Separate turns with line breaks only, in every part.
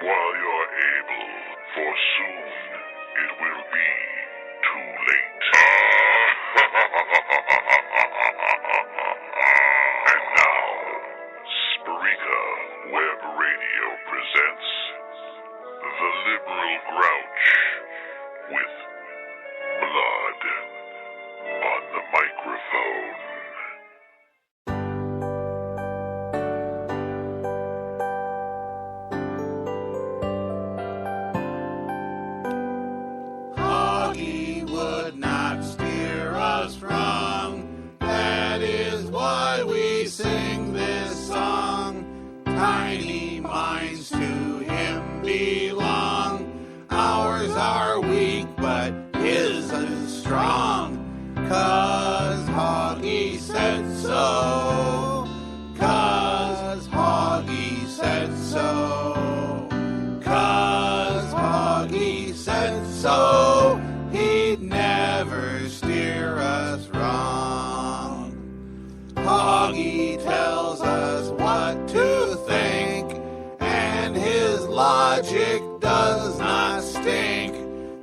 while you're able, for soon it will be too late. And now, Spreaker Web Radio presents The Liberal Grouch with Blood on the Microphone.
Sing this song. Tiny minds to him belong. Ours are weak, but his is strong. 'Cause Hoggy said so. 'Cause Hoggy said so. 'Cause Hoggy said so. He'd never steer us wrong. Hoggy tells us what to think, and his logic does not stink.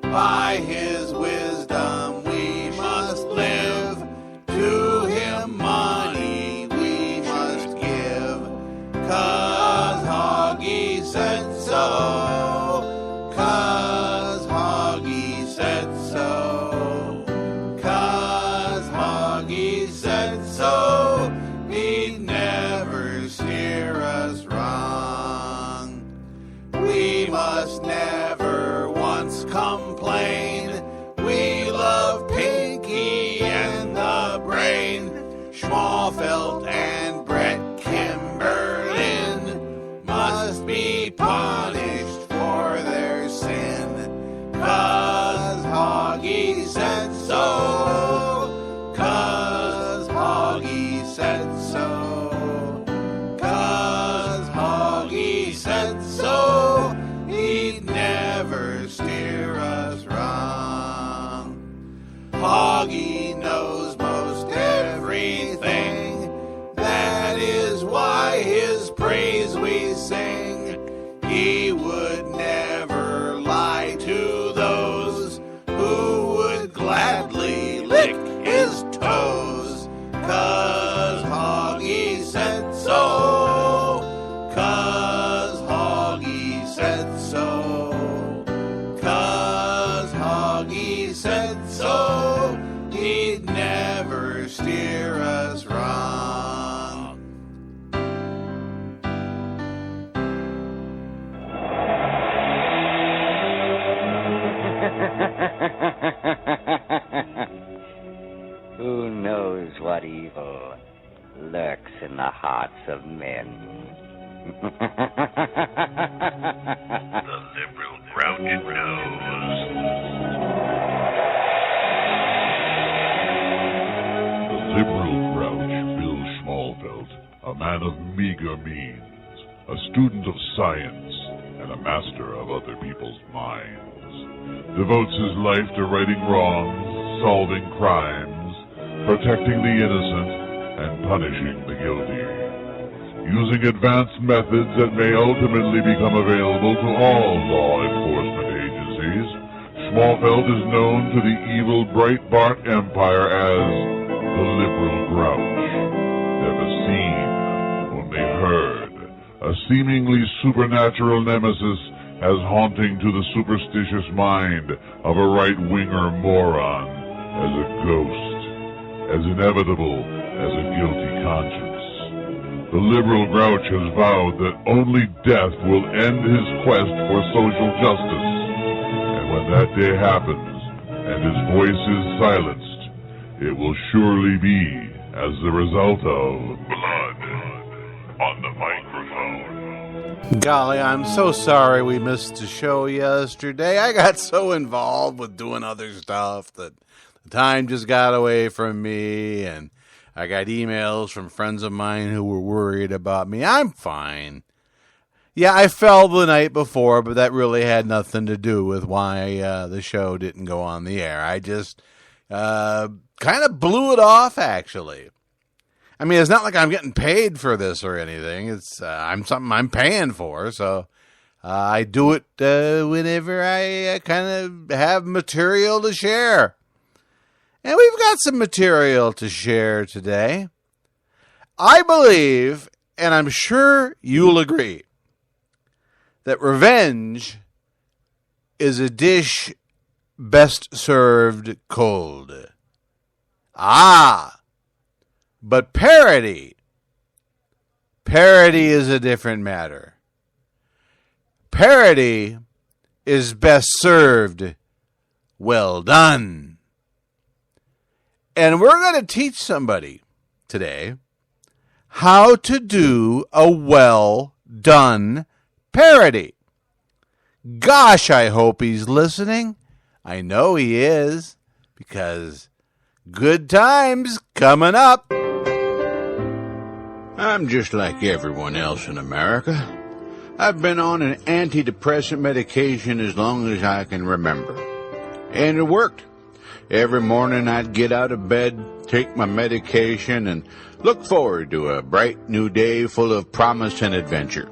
By his wisdom we must live, to him money we must give. 'Cause Hoggy said so. 'Cause Hoggy said so. 'Cause Hoggy said so. He'd never steer us wrong. We must never once complain. We love Pinky and the Brain. Schmalfeld and Brett Kimberlin must be punished for their sin. 'Cause Hoggy said so. 'Cause Hoggy said so. 'Cause Hoggy said so. He'd never steer us wrong. Hoggy knows most everything. That is why his praise we sing. He would never lie to those who would gladly lick his toes. 'Cause Hoggy said so. 'Cause Hoggy said so. 'Cause Hoggy said so. He'd never steer us wrong.
Who knows what evil lurks in the hearts of men?
The Liberal Grouch knows. The Liberal Grouch, Bill Schmalfeld, a man of meager means, a student of science, and a master of other people's minds, devotes his life to righting wrongs, solving crimes, protecting the innocent, and punishing the guilty. Using advanced methods that may ultimately become available to all law enforcement agencies, Schmalfeld is known to the evil Breitbart Empire as the Liberal Grouch. Never seen, only heard, a seemingly supernatural nemesis as haunting to the superstitious mind of a right-winger moron as a ghost, as inevitable as a guilty conscience. The Liberal Grouch has vowed that only death will end his quest for social justice. And when that day happens, and his voice is silenced, it will surely be as the result of blood on the microphone.
Golly, I'm so sorry we missed the show yesterday. I got so involved with doing other stuff that the time just got away from me, and I got emails from friends of mine who were worried about me. I'm fine. Yeah, I fell the night before, but that really had nothing to do with why the show didn't go on the air. I just kind of blew it off, actually. I mean, it's not like I'm getting paid for this or anything. It's something I'm paying for, so I do it whenever I kind of have material to share. And we've got some material to share today. I believe, and I'm sure you'll agree, that revenge is a dish best served cold. But parody is a different matter. Parody is best served well done. And we're going to teach somebody today how to do a well done parody. Gosh, I hope he's listening. I know he is, because good times coming up.
I'm just like everyone else in America. I've been on an antidepressant medication as long as I can remember. And it worked. Every morning I'd get out of bed, take my medication, and look forward to a bright new day full of promise and adventure.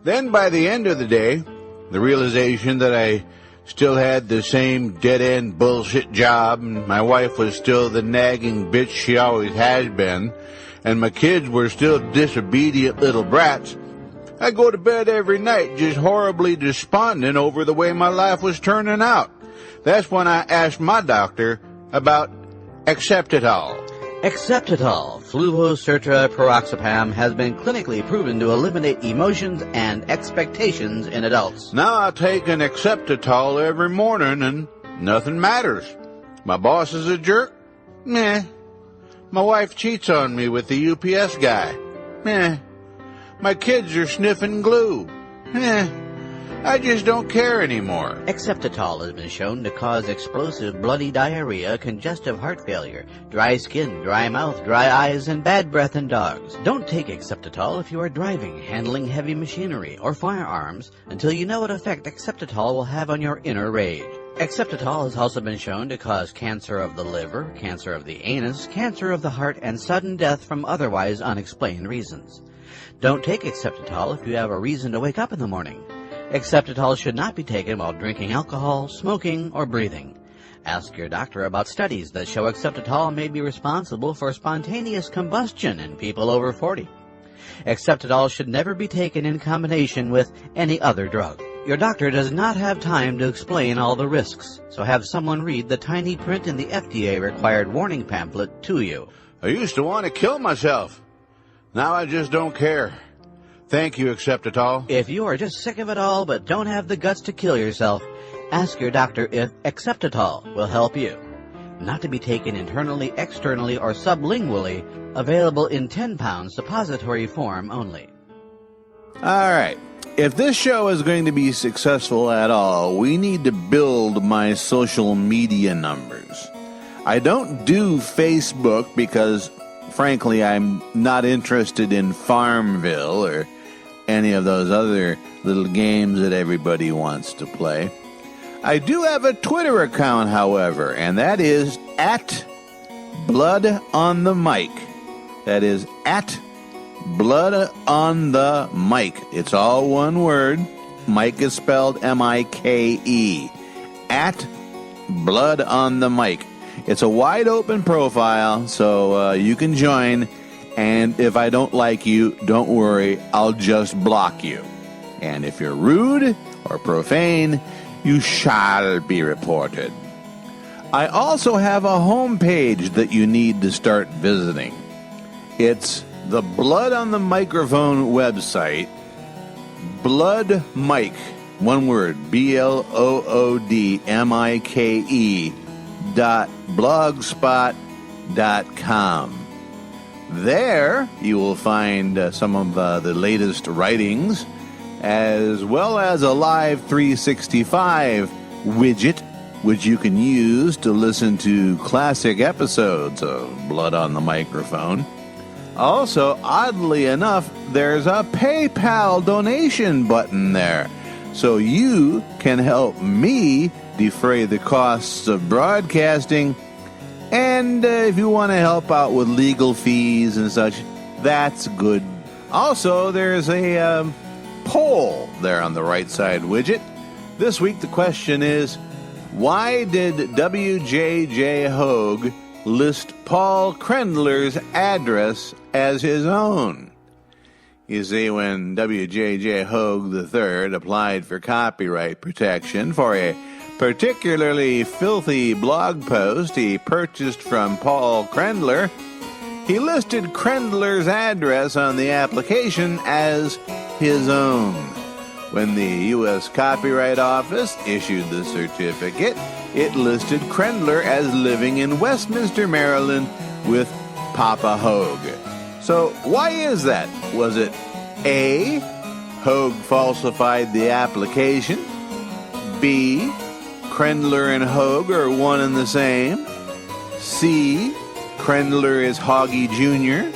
Then by the end of the day, the realization that I still had the same dead-end bullshit job, and my wife was still the nagging bitch she always has been, and my kids were still disobedient little brats, I go to bed every night just horribly despondent over the way my life was turning out. That's when I asked my doctor about Acceptitol.
Acceptitol, fluvocertraperoxapam, has been clinically proven to eliminate emotions and expectations in adults.
Now I take an Acceptitol every morning and nothing matters. My boss is a jerk? Meh. My wife cheats on me with the UPS guy? Meh. My kids are sniffing glue? Meh. I just don't care anymore.
Acceptitol has been shown to cause explosive bloody diarrhea, congestive heart failure, dry skin, dry mouth, dry eyes, and bad breath in dogs. Don't take Acceptitol if you are driving, handling heavy machinery, or firearms until you know what effect Acceptitol will have on your inner rage. Acceptitol has also been shown to cause cancer of the liver, cancer of the anus, cancer of the heart, and sudden death from otherwise unexplained reasons. Don't take Acceptitol if you have a reason to wake up in the morning. Acceptitol should not be taken while drinking alcohol, smoking, or breathing. Ask your doctor about studies that show Acceptitol may be responsible for spontaneous combustion in people over 40. Acceptitol should never be taken in combination with any other drug. Your doctor does not have time to explain all the risks, so have someone read the tiny print in the FDA-required warning pamphlet to you.
I used to want to kill myself. Now I just don't care. Thank you, Acceptitol.
If you are just sick of it all but don't have the guts to kill yourself, ask your doctor if Acceptitol will help you. Not to be taken internally, externally, or sublingually. Available in 10-pound suppository form only.
All right. If this show is going to be successful at all, we need to build my social media numbers. I don't do Facebook because, frankly, I'm not interested in Farmville or any of those other little games that everybody wants to play. I do have a Twitter account, however, and that is at Blood on the Mic. That is at Blood on the Mic. It's all one word. Mike is spelled M-I-K-E. At Blood on the Mic. It's a wide open profile, so you can join. And if I don't like you, don't worry, I'll just block you. And if you're rude or profane, you shall be reported. I also have a homepage that you need to start visiting. It's the Blood on the Microphone website, Blood Mike, one word, bloodmike.blogspot.com. There you will find some of the latest writings, as well as a Live 365 widget, which you can use to listen to classic episodes of Blood on the Microphone. Also, oddly enough, there's a PayPal donation button there, so you can help me defray the costs of broadcasting. And if you want to help out with legal fees and such, that's good. Also, there's a poll there on the right side widget. This week the question is, why did W.J.J. Hoag list Paul Krendler's address as his own? You see, when W.J.J. Hoag III applied for copyright protection for a particularly filthy blog post he purchased from Paul Krendler, he listed Krendler's address on the application as his own. When the U.S. Copyright Office issued the certificate, it listed Krendler as living in Westminster, Maryland with Papa Hoag. So why is that? Was it A, Hoag falsified the application? B, Krendler and Hoag are one and the same? C, Krendler is Hoggy Jr.?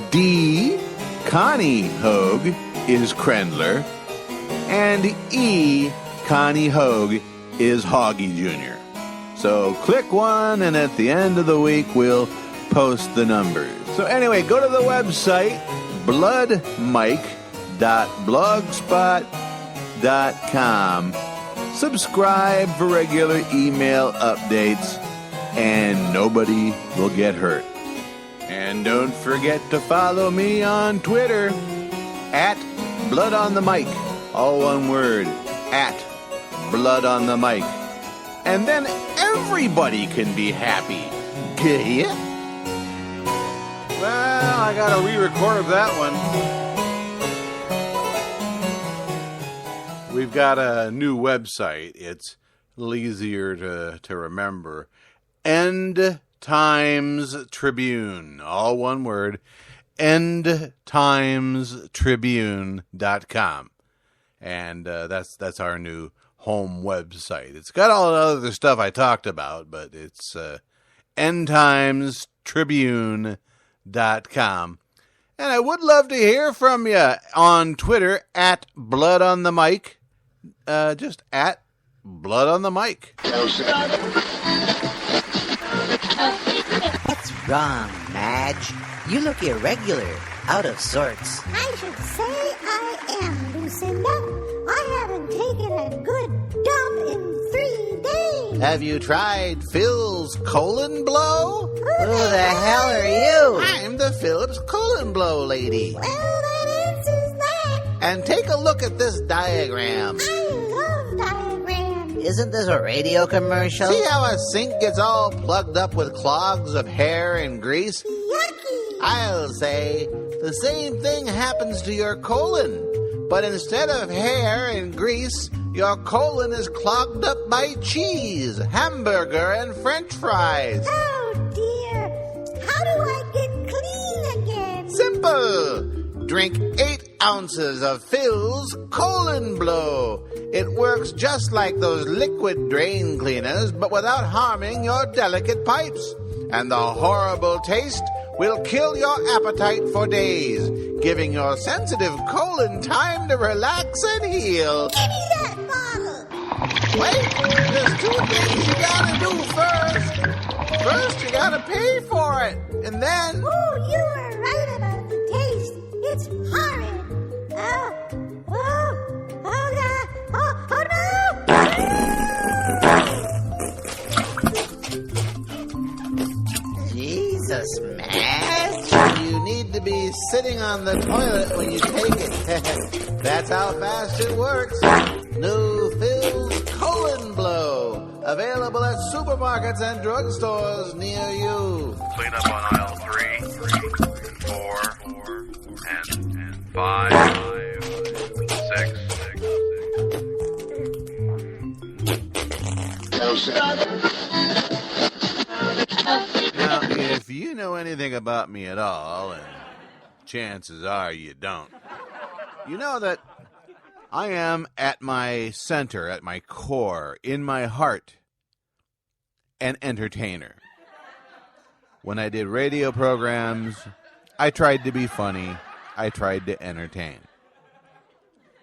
D, Connie Hoag is Krendler? And E, Connie Hoag is Hoggy Jr. So click one, and at the end of the week, we'll post the numbers. So anyway, go to the website, bloodmike.blogspot.com. Subscribe for regular email updates, and nobody will get hurt. And don't forget to follow me on Twitter, at Blood on the Mic, all one word, at Blood on the Mic. And then everybody can be happy. Yeah? Well, I gotta re-record that one. We've got a new website. It's a little easier to remember. End Times Tribune, all one word, endtimestribune.com. And that's our new home website. It's got all the other stuff I talked about, but it's endtimestribune.com. And I would love to hear from you on Twitter, at Blood on the Mic. Just at Blood on the Mic.
What's wrong, Madge? You look irregular, out of sorts.
I should say I am, Lucinda. I haven't taken a good dump in 3 days.
Have you tried Phil's colon blow?
Who the hell are you?
I'm the Phillips colon blow lady.
Well, that answers that.
And take a look at this diagram.
I love diagrams.
Isn't this a radio commercial?
See how a sink gets all plugged up with clogs of hair and grease?
Yucky.
I'll say the same thing happens to your colon. But instead of hair and grease, your colon is clogged up by cheese, hamburger, and French fries.
Oh, dear. How do I get clean again?
Simple. Drink 8 ounces of Phil's Colon Blow. It works just like those liquid drain cleaners, but without harming your delicate pipes. And the horrible taste will kill your appetite for days, giving your sensitive colon time to relax and heal.
Give me that bottle.
Wait, there's 2 things you gotta do first. First, you gotta pay for it, and then...
Oh, you were right about the taste. It's horrid. Oh, no.
Jesus, Madge.
You need to be sitting on the toilet when you take it. That's how fast it works. New Phil's Colon Blow. Available at supermarkets and drugstores near you.
Clean up on aisle 3 and 4 and 5, 6.
Now, if you know anything about me at all, and chances are you don't, you know that I am at my center, at my core, in my heart, an entertainer. When I did radio programs, I tried to be funny. I tried to entertain.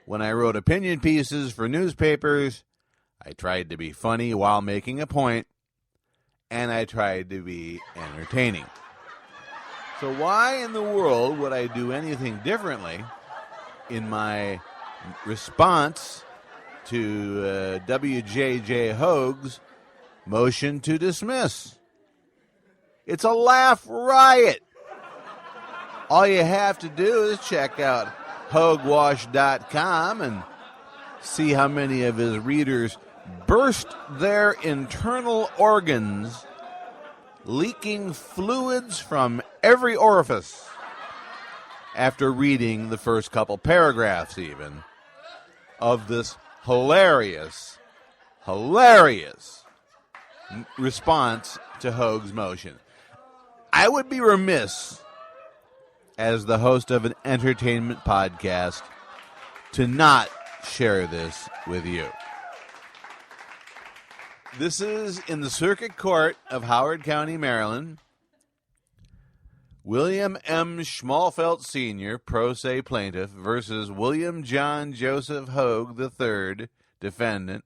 When I wrote opinion pieces for newspapers, I tried to be funny while making a point, and I tried to be entertaining. So why in the world would I do anything differently in my response to WJJ Hoag's motion to dismiss. It's a laugh riot. All you have to do is check out hoagwash.com and see how many of his readers burst their internal organs, leaking fluids from every orifice after reading the first couple paragraphs even of this hilarious response to Hoag's motion. I would be remiss as the host of an entertainment podcast to not share this with you. This is in the Circuit Court of Howard County, Maryland. William M. Schmalfelt Sr., pro se plaintiff, versus William John Joseph Hoag III, defendant,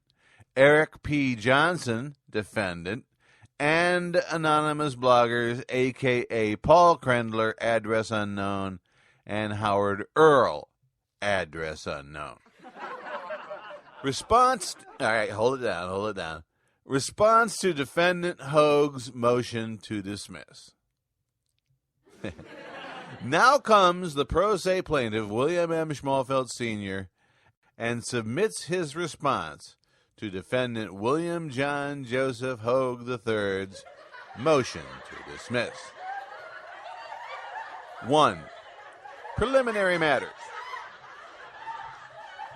Eric P. Johnson, defendant, and anonymous bloggers, a.k.a. Paul Krendler, address unknown, and Howard Earl, address unknown. Response to defendant Hoag's motion to dismiss. Now comes the pro se plaintiff, William M. Schmalfelt Sr., and submits his response to defendant William John Joseph Hoag III's motion to dismiss. 1. Preliminary matters.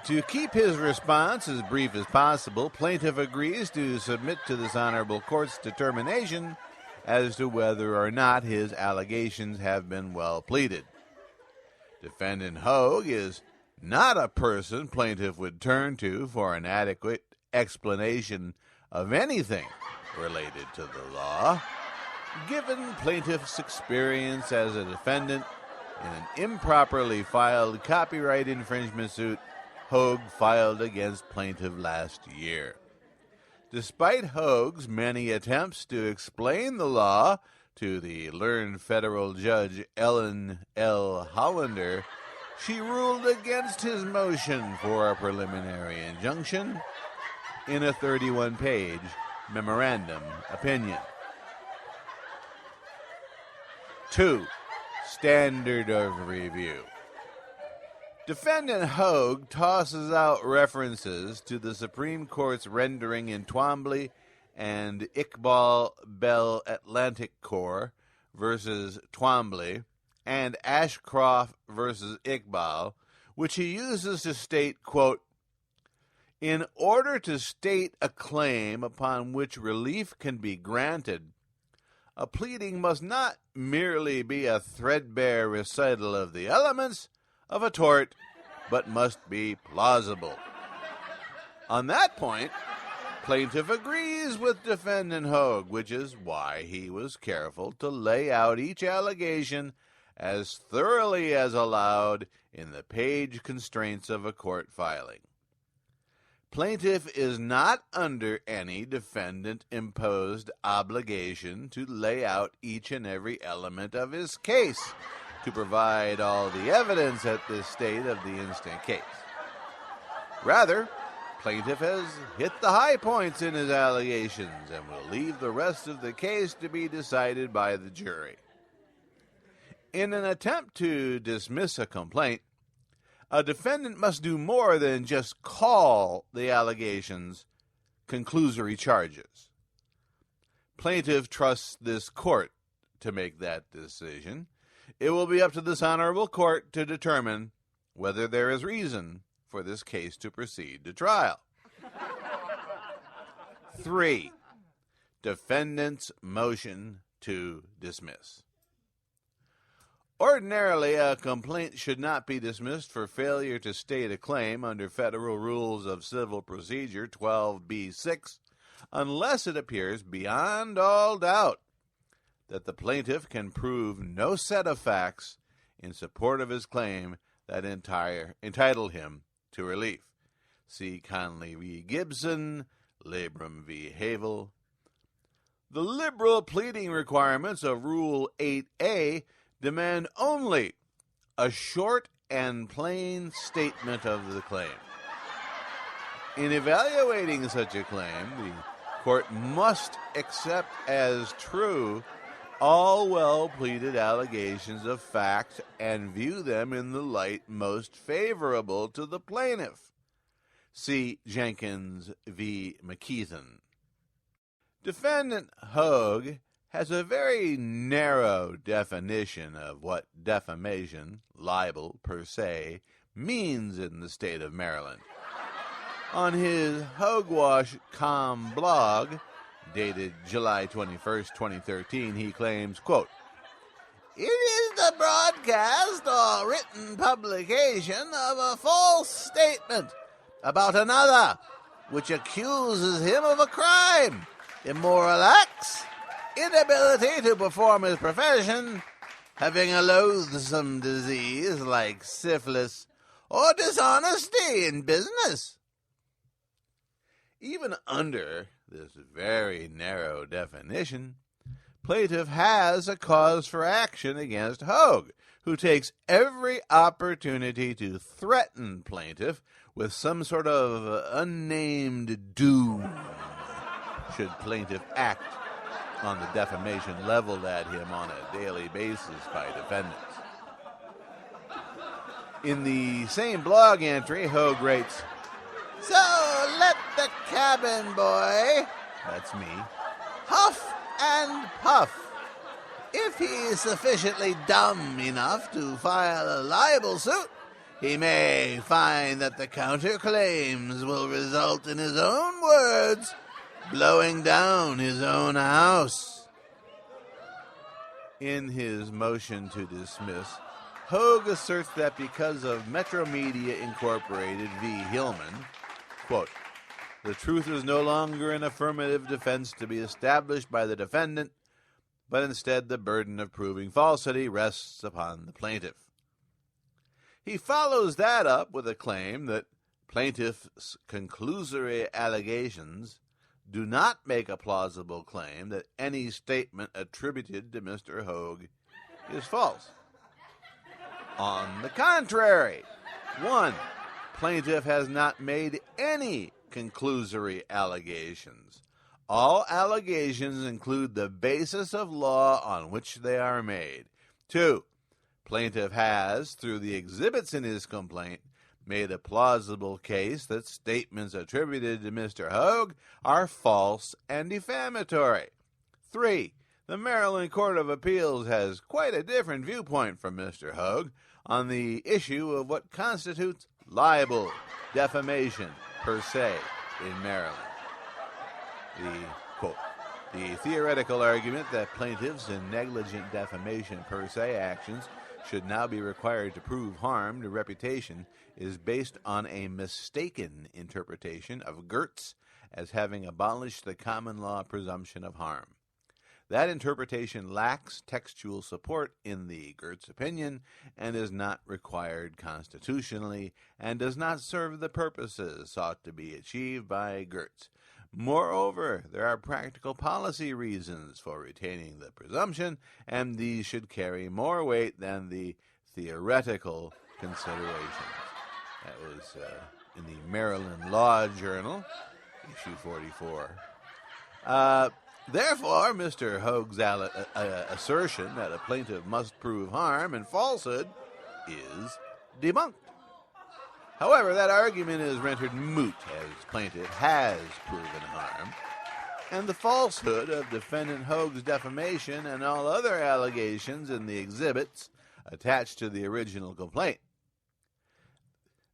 To keep his response as brief as possible, plaintiff agrees to submit to this honorable court's determination as to whether or not his allegations have been well pleaded. Defendant Hoag is not a person plaintiff would turn to for an adequate explanation of anything related to the law, given plaintiff's experience as a defendant in an improperly filed copyright infringement suit Hoag filed against plaintiff last year. Despite Hoag's many attempts to explain the law to the learned federal judge Ellen L. Hollander, she ruled against his motion for a preliminary injunction in a 31-page memorandum opinion. 2. Standard of review. Defendant Hoag tosses out references to the Supreme Court's rendering in Twombly and Iqbal Bell Atlantic Corps versus Twombly and Ashcroft versus Iqbal, which he uses to state, quote, in order to state a claim upon which relief can be granted, a pleading must not merely be a threadbare recital of the elements of a tort, but must be plausible. On that point, plaintiff agrees with defendant Hoag, which is why he was careful to lay out each allegation as thoroughly as allowed in the page constraints of a court filing. Plaintiff is not under any defendant-imposed obligation to lay out each and every element of his case, to provide all the evidence at this state of the instant case. Rather, plaintiff has hit the high points in his allegations and will leave the rest of the case to be decided by the jury. In an attempt to dismiss a complaint, a defendant must do more than just call the allegations conclusory charges. Plaintiff trusts this court to make that decision. It will be up to this honorable court to determine whether there is reason for this case to proceed to trial. 3. Defendant's motion to dismiss. Ordinarily, a complaint should not be dismissed for failure to state a claim under Federal Rules of Civil Procedure 12b-6 unless it appears beyond all doubt that the plaintiff can prove no set of facts in support of his claim that entitle him to relief. See Conley v. Gibson, Labrum v. Havel. The liberal pleading requirements of Rule 8a demand only a short and plain statement of the claim. In evaluating such a claim, the court must accept as true all well-pleaded allegations of fact and view them in the light most favorable to the plaintiff. See Jenkins v. McKeithen. Defendant Hogue has a very narrow definition of what defamation, libel per se, means in the state of Maryland. On his Hogwash.com blog, dated July 21st, 2013, he claims, quote, "It is the broadcast or written publication of a false statement about another, which accuses him of a crime, immoral acts, inability to perform his profession, having a loathsome disease like syphilis, or dishonesty in business." Even under this very narrow definition, plaintiff has a cause for action against Hogue, who takes every opportunity to threaten plaintiff with some sort of unnamed doom should plaintiff act on the defamation leveled at him on a daily basis by defendants. In the same blog entry, Hogue writes, "So let the cabin boy," that's me, "huff and puff. If he's sufficiently dumb enough to file a libel suit, he may find that the counterclaims will result in his own words blowing down his own house." In his motion to dismiss, Hogue asserts that because of Metro Media Incorporated v. Hillman, quote, "the truth is no longer an affirmative defense to be established by the defendant, but instead the burden of proving falsity rests upon the plaintiff." He follows that up with a claim that plaintiff's conclusory allegations do not make a plausible claim that any statement attributed to Mr. Hogue is false. On the contrary, 1. Plaintiff has not made any conclusory allegations. All allegations include the basis of law on which they are made. 2. Plaintiff has, through the exhibits in his complaint, made a plausible case that statements attributed to Mr. Hogue are false and defamatory. 3. The Maryland Court of Appeals has quite a different viewpoint from Mr. Hogue on the issue of what constitutes libel, defamation, per se, in Maryland. The theoretical argument that plaintiffs in negligent defamation per se actions should now be required to prove harm to reputation is based on a mistaken interpretation of Gertz as having abolished the common law presumption of harm. That interpretation lacks textual support in the Gertz opinion and is not required constitutionally and does not serve the purposes sought to be achieved by Gertz. Moreover, there are practical policy reasons for retaining the presumption, and these should carry more weight than the theoretical considerations. That was in the Maryland Law Journal, issue 44. Therefore, Mr. Hogue's assertion that a plaintiff must prove harm and falsehood is debunked. However, that argument is rendered moot as plaintiff has proven harm, and the falsehood of defendant Hogue's defamation and all other allegations in the exhibits attached to the original complaint.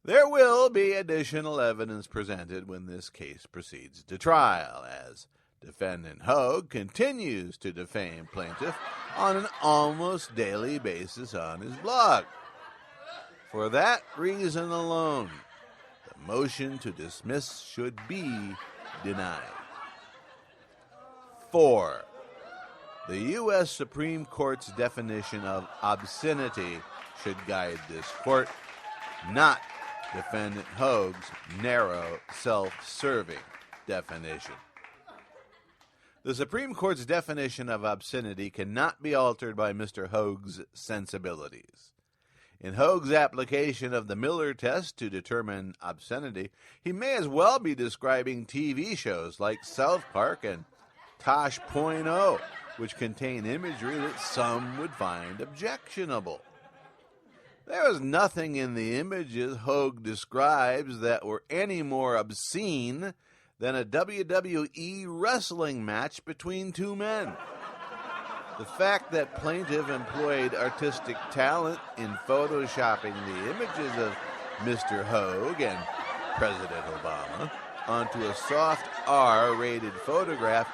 There will be additional evidence presented when this case proceeds to trial, as defendant Hogue continues to defame plaintiff on an almost daily basis on his blog. For that reason alone, the motion to dismiss should be denied. 4. The U.S. Supreme Court's definition of obscenity should guide this court, not defendant Hogue's narrow, self-serving definition. The Supreme Court's definition of obscenity cannot be altered by Mr. Hogue's sensibilities. In Hoag's application of the Miller test to determine obscenity, he may as well be describing TV shows like South Park and Tosh.0, which contain imagery that some would find objectionable. There was nothing in the images Hoag describes that were any more obscene than a WWE wrestling match between two men. The fact that plaintiff employed artistic talent in photoshopping the images of Mr. Hoag and President Obama onto a soft R-rated photograph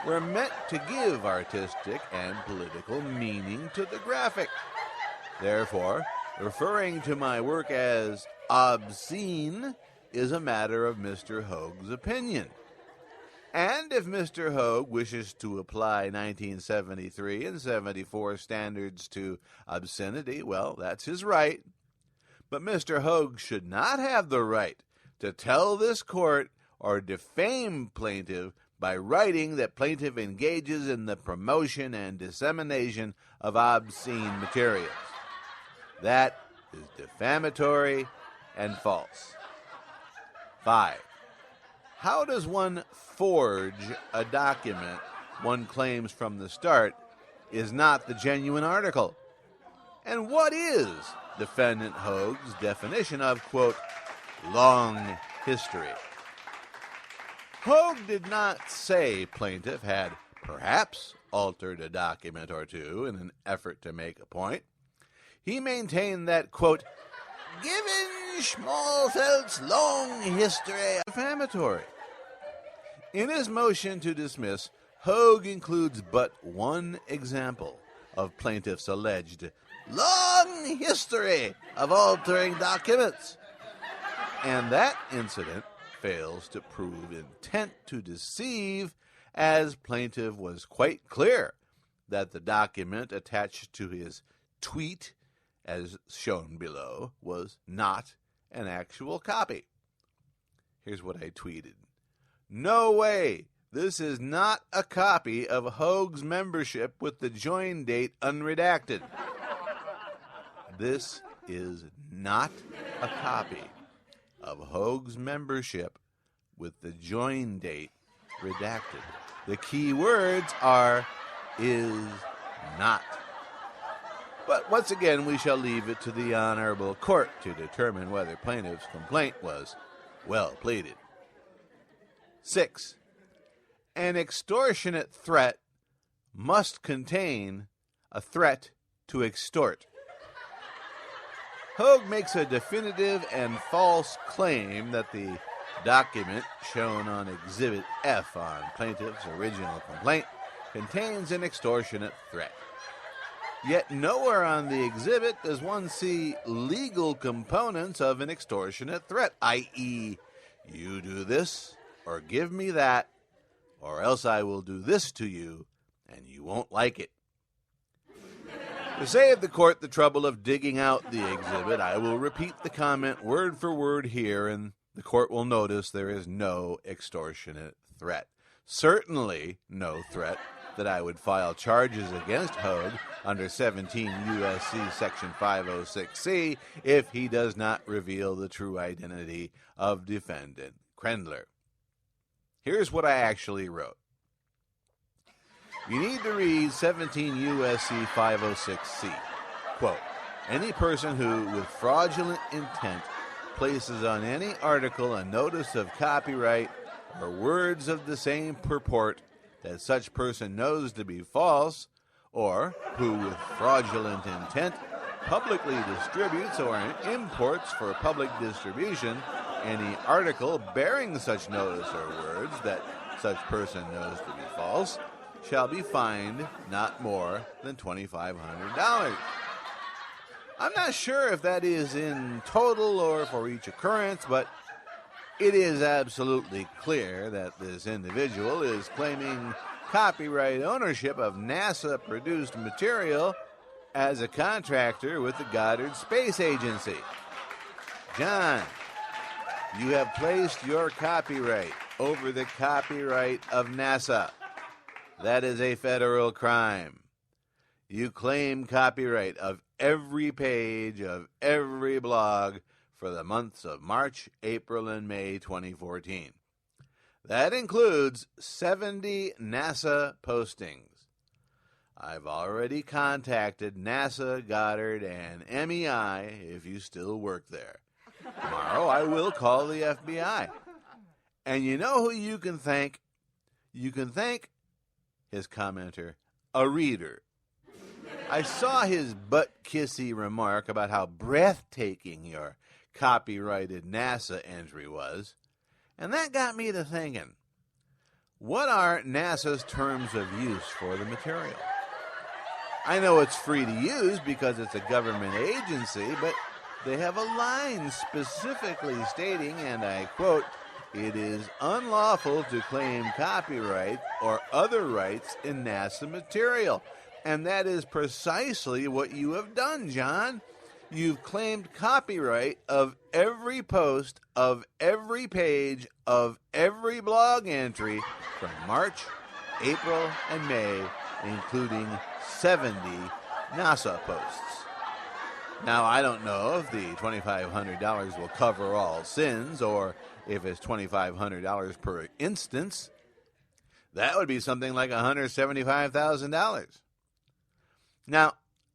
were meant to give artistic and political meaning to the graphic. Therefore, referring to my work as obscene is a matter of Mr. Hoag's opinion. And if Mr. Hoag wishes to apply 1973 and 74 standards to obscenity, well, that's his right. But Mr. Hoag should not have the right to tell this court or defame plaintiff by writing that plaintiff engages in the promotion and dissemination of obscene materials. That is defamatory and false. 5. How does one forge a document one claims from the start is not the genuine article? And what is defendant Hoag's definition of, quote, long history? Hoag did not say plaintiff had perhaps altered a document or two in an effort to make a point. He maintained that, quote, given Schmalfeld's long history, defamatory. In his motion to dismiss, Hoag includes but one example of plaintiff's alleged long history of altering documents. And that incident fails to prove intent to deceive, as plaintiff was quite clear that the document attached to his tweet, as shown below, was not an actual copy. Here's what I tweeted. No way! This is not a copy of Hoag's membership with the join date unredacted. This is not a copy of Hoag's membership with the join date redacted. The key words are is not. But once again, we shall leave it to the honorable court to determine whether plaintiff's complaint was well pleaded. 6. An extortionate threat must contain a threat to extort. Hoag makes a definitive and false claim that the document shown on Exhibit F on plaintiff's original complaint contains an extortionate threat. Yet nowhere on the exhibit does one see legal components of an extortionate threat, i.e., you do this or give me that, or else I will do this to you and you won't like it. To save the court the trouble of digging out the exhibit, I will repeat the comment word for word here, and the court will notice there is no extortionate threat. Certainly no threat that I would file charges against Hoag under 17 U.S.C. Section 506C if he does not reveal the true identity of defendant Krendler. Here's what I actually wrote. You need to read 17 U.S.C. 506C. Quote, any person who, with fraudulent intent, places on any article a notice of copyright or words of the same purport that such person knows to be false, or who, with fraudulent intent, publicly distributes or imports for public distribution any article bearing such notice or words that such person knows to be false, shall be fined not more than $2,500. I'm not sure if that is in total or for each occurrence, but it is absolutely clear that this individual is claiming copyright ownership of NASA-produced material as a contractor with the Goddard Space Agency. John, you have placed your copyright over the copyright of NASA. That is a federal crime. You claim copyright of every page of every blog for the months of March, April, and May 2014. That includes 70 NASA postings. I've already contacted NASA, Goddard, and MEI if you still work there. Tomorrow I will call the FBI. And you know who you can thank? You can thank his commenter, a reader. I saw his butt-kissy remark about how breathtaking your copyrighted NASA entry was, and that got me to thinking, what are NASA's terms of use for the material? I know it's free to use because it's a government agency, but they have a line specifically stating, and I quote, "It is unlawful to claim copyright or other rights in NASA material." And that is precisely what you have done, John. You've claimed copyright of every post, of every page, of every blog entry from March, April, and May, including 70 NASA posts. Now, I don't know if the $2,500 will cover all sins or if it's $2,500 per instance. That would be something like $175,000. Now,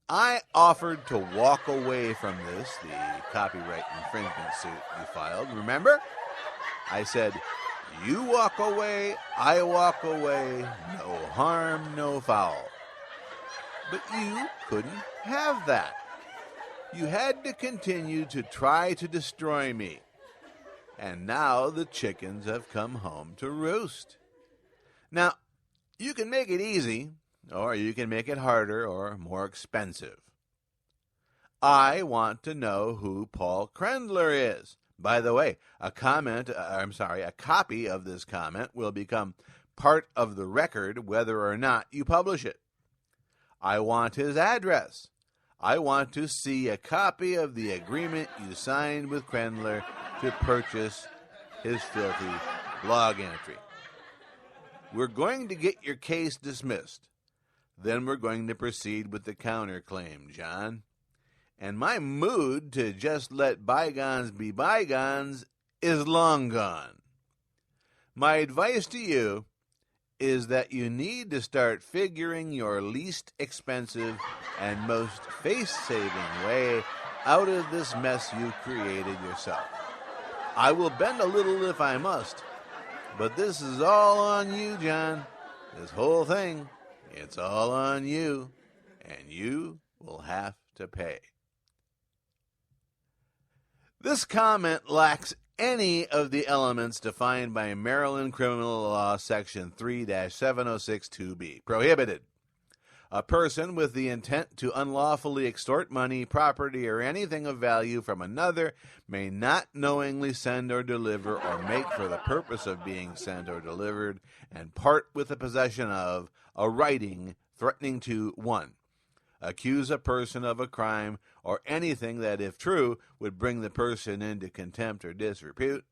I offered to walk away from this, the copyright infringement suit you filed. Remember? I said, you walk away, I walk away, no harm, no foul. But you couldn't have that. You had to continue to try to destroy me. And now the chickens have come home to roost. Now, you can make it easy, or you can make it harder or more expensive. I want to know who Paul Krendler is. By the way, a copy of this comment will become part of the record whether or not you publish it. I want his address. I want to see a copy of the agreement you signed with Krendler to purchase his filthy blog entry. We're going to get your case dismissed. Then we're going to proceed with the counterclaim, John. And my mood to just let bygones be bygones is long gone. My advice to you is that you need to start figuring your least expensive and most face-saving way out of this mess you created yourself. I will bend a little if I must, but this is all on you, John. This whole thing. It's all on you, and you will have to pay. This comment lacks any of the elements defined by Maryland Criminal Law Section 3-7062B. Prohibited. A person with the intent to unlawfully extort money, property, or anything of value from another may not knowingly send or deliver or make for the purpose of being sent or delivered and part with the possession of a writing threatening to 1. Accuse a person of a crime or anything that, if true, would bring the person into contempt or disrepute,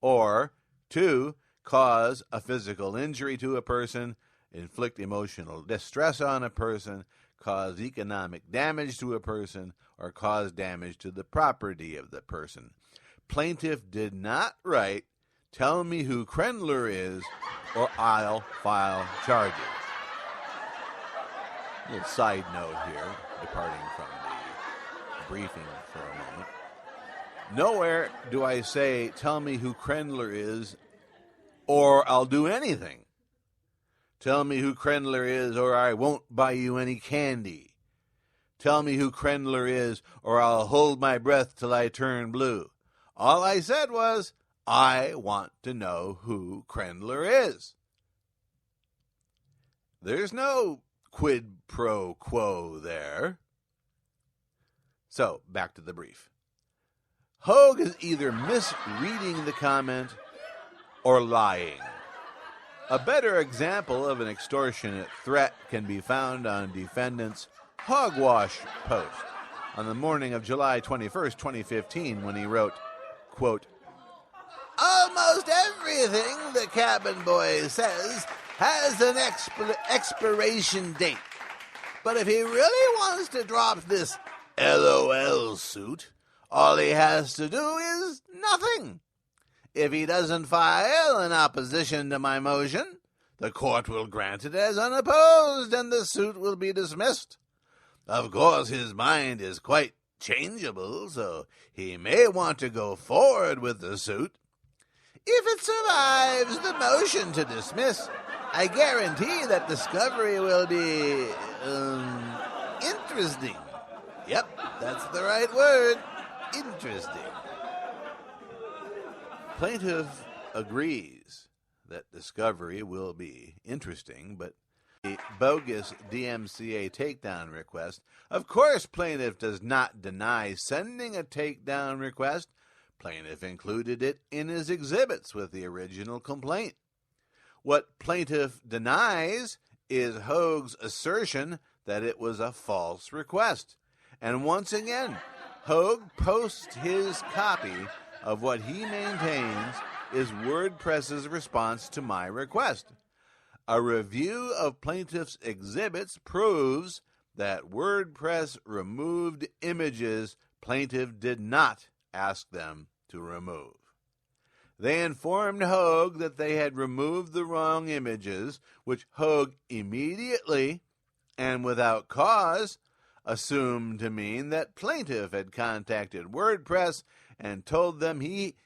or 2. Cause a physical injury to a person, inflict emotional distress on a person, cause economic damage to a person, or cause damage to the property of the person. Plaintiff did not write, "Tell me who Krendler is, or I'll file charges." A little side note here, departing from the briefing for a moment. Nowhere do I say, "Tell me who Krendler is, or I'll do anything." Tell me who Krendler is, or I won't buy you any candy. Tell me who Krendler is, or I'll hold my breath till I turn blue. All I said was, I want to know who Krendler is. There's no quid pro quo there. So, back to the brief. Hogue is either misreading the comment or lying. A better example of an extortionate threat can be found on defendant's hogwash post on the morning of July 21st, 2015, when he wrote, quote, "Almost everything the cabin boy says has an expiration date. But if he really wants to drop this LOL suit, all he has to do is nothing. If he doesn't file an opposition to my motion, the court will grant it as unopposed and the suit will be dismissed. Of course, his mind is quite changeable, so he may want to go forward with the suit. If it survives the motion to dismiss, I guarantee that discovery will be, interesting. Yep, that's the right word. Interesting. Plaintiff agrees that discovery will be interesting, but the bogus DMCA takedown request, of course plaintiff does not deny sending a takedown request. Plaintiff included it in his exhibits with the original complaint. What plaintiff denies is Hoag's assertion that it was a false request. And once again, Hoag posts his copy of what he maintains is WordPress's response to my request. A review of plaintiff's exhibits proves that WordPress removed images plaintiff did not ask them to remove. They informed Hoag that they had removed the wrong images, which Hoag immediately and without cause assumed to mean that plaintiff had contacted WordPress and told them he,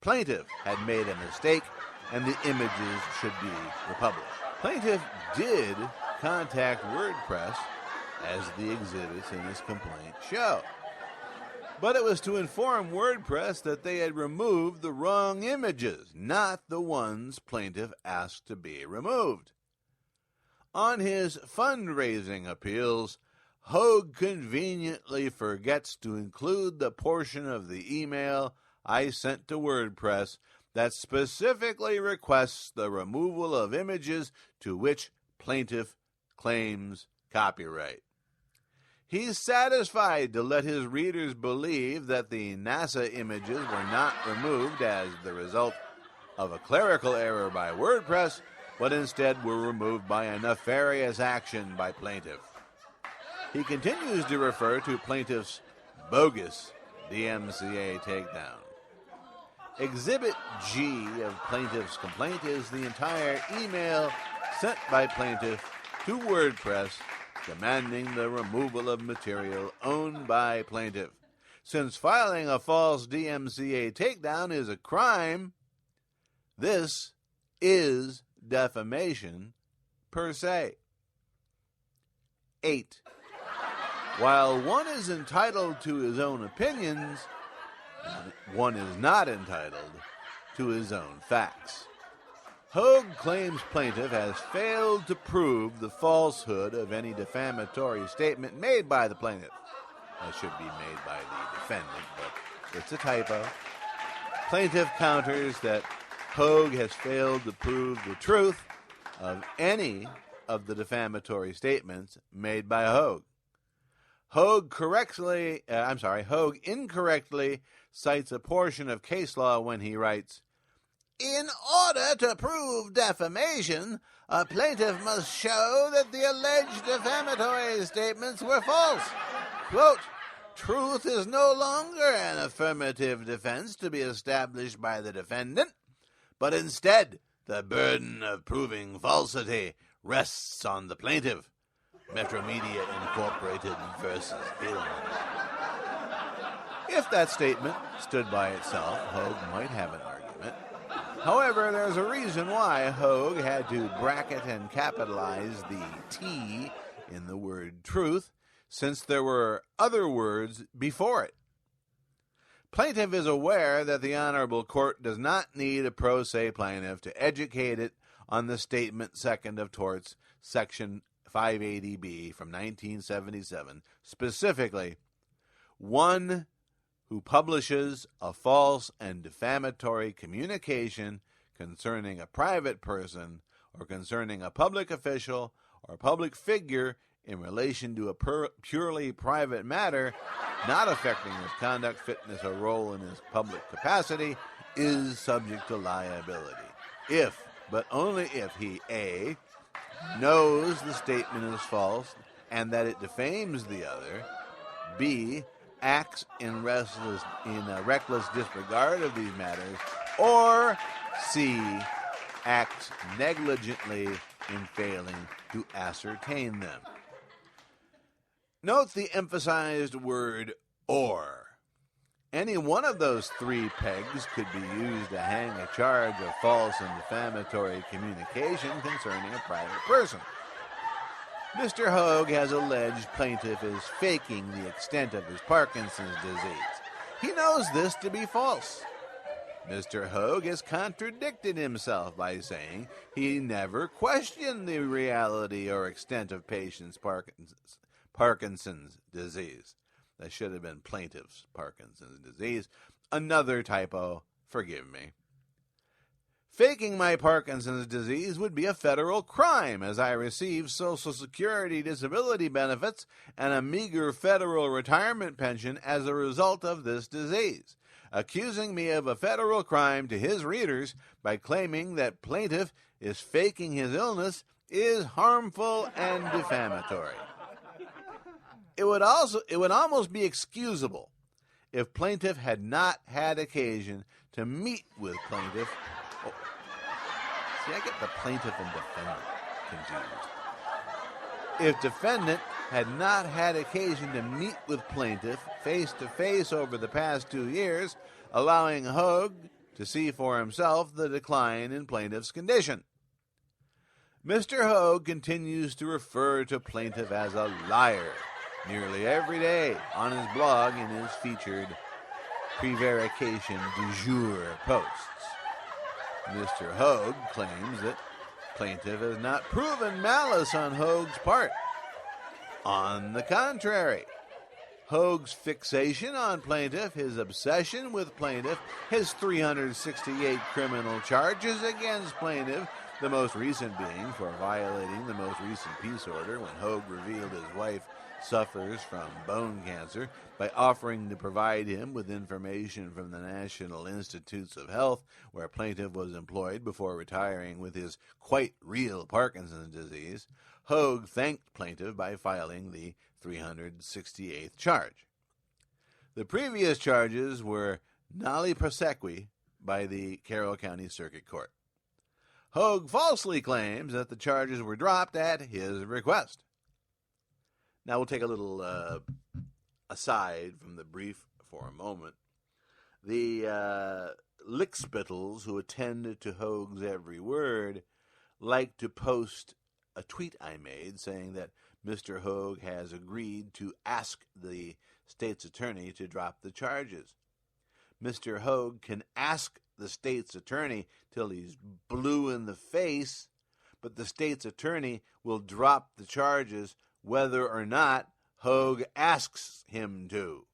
plaintiff, had made a mistake and the images should be republished. Plaintiff did contact WordPress, as the exhibits in his complaint show. But it was to inform WordPress that they had removed the wrong images, not the ones plaintiff asked to be removed. On his fundraising appeals, Hoag conveniently forgets to include the portion of the email I sent to WordPress that specifically requests the removal of images to which plaintiff claims copyright. He's satisfied to let his readers believe that the NASA images were not removed as the result of a clerical error by WordPress, but instead were removed by a nefarious action by plaintiff. He continues to refer to plaintiff's bogus DMCA takedown. Exhibit G of plaintiff's complaint is the entire email sent by plaintiff to WordPress demanding the removal of material owned by plaintiff. Since filing a false DMCA takedown is a crime, this is defamation per se. 8. While one is entitled to his own opinions, one is not entitled to his own facts. Hoag claims plaintiff has failed to prove the falsehood of any defamatory statement made by the plaintiff. That should be made by the defendant, but it's a typo. Plaintiff counters that Hoag has failed to prove the truth of any of the defamatory statements made by Hoag. Hoag incorrectly cites a portion of case law when he writes, "In order to prove defamation, a plaintiff must show that the alleged defamatory statements were false. Quote, truth is no longer an affirmative defense to be established by the defendant, but instead the burden of proving falsity rests on the plaintiff. Metro Media Incorporated versus Hill." If that statement stood by itself, Hoag might have an argument. However, there's a reason why Hoag had to bracket and capitalize the T in the word truth, since there were other words before it. Plaintiff is aware that the Honorable Court does not need a pro se plaintiff to educate it on the Statement Second of Torts, Section 580B from 1977, specifically, one who publishes a false and defamatory communication concerning a private person or concerning a public official or public figure in relation to a purely private matter, not affecting his conduct, fitness, or role in his public capacity, is subject to liability. If, but only if he, A, knows the statement is false and that it defames the other, B, acts in reckless disregard of these matters, or C, acts negligently in failing to ascertain them. Note the emphasized word or. Any one of those three pegs could be used to hang a charge of false and defamatory communication concerning a private person. Mr. Hogue has alleged plaintiff is faking the extent of his Parkinson's disease. He knows this to be false. Mr. Hogue has contradicted himself by saying he never questioned the reality or extent of patient's Parkinson's disease. That should have been plaintiff's Parkinson's disease. Another typo, forgive me. Faking my Parkinson's disease would be a federal crime, as I receive Social Security disability benefits and a meager federal retirement pension as a result of this disease. Accusing me of a federal crime to his readers by claiming that plaintiff is faking his illness is harmful and defamatory. It would almost be excusable if plaintiff had not had occasion to meet with plaintiff. Oh, see, I get the plaintiff and defendant confused. If defendant had not had occasion to meet with plaintiff face-to-face over the past 2 years, allowing Hogue to see for himself the decline in plaintiff's condition. Mr. Hogue continues to refer to plaintiff as a liar nearly every day on his blog in his featured prevarication du jour posts. Mr. Hogue claims that plaintiff has not proven malice on Hogue's part. On the contrary, Hogue's fixation on plaintiff, his obsession with plaintiff, his 368 criminal charges against plaintiff, the most recent being for violating the most recent peace order when Hogue revealed his wife suffers from bone cancer by offering to provide him with information from the National Institutes of Health, where plaintiff was employed before retiring with his quite real Parkinson's disease. Hogue thanked plaintiff by filing the 368th charge. The previous charges were nolli prosequi by the Carroll County Circuit Court. Hogue falsely claims that the charges were dropped at his request. Now we'll take a little aside from the brief for a moment. The lickspittles who attend to Hogue's every word like to post a tweet I made saying that Mr. Hogue has agreed to ask the state's attorney to drop the charges. Mr. Hogue can ask the state's attorney till he's blue in the face, but the state's attorney will drop the charges whether or not Hogue asks him to.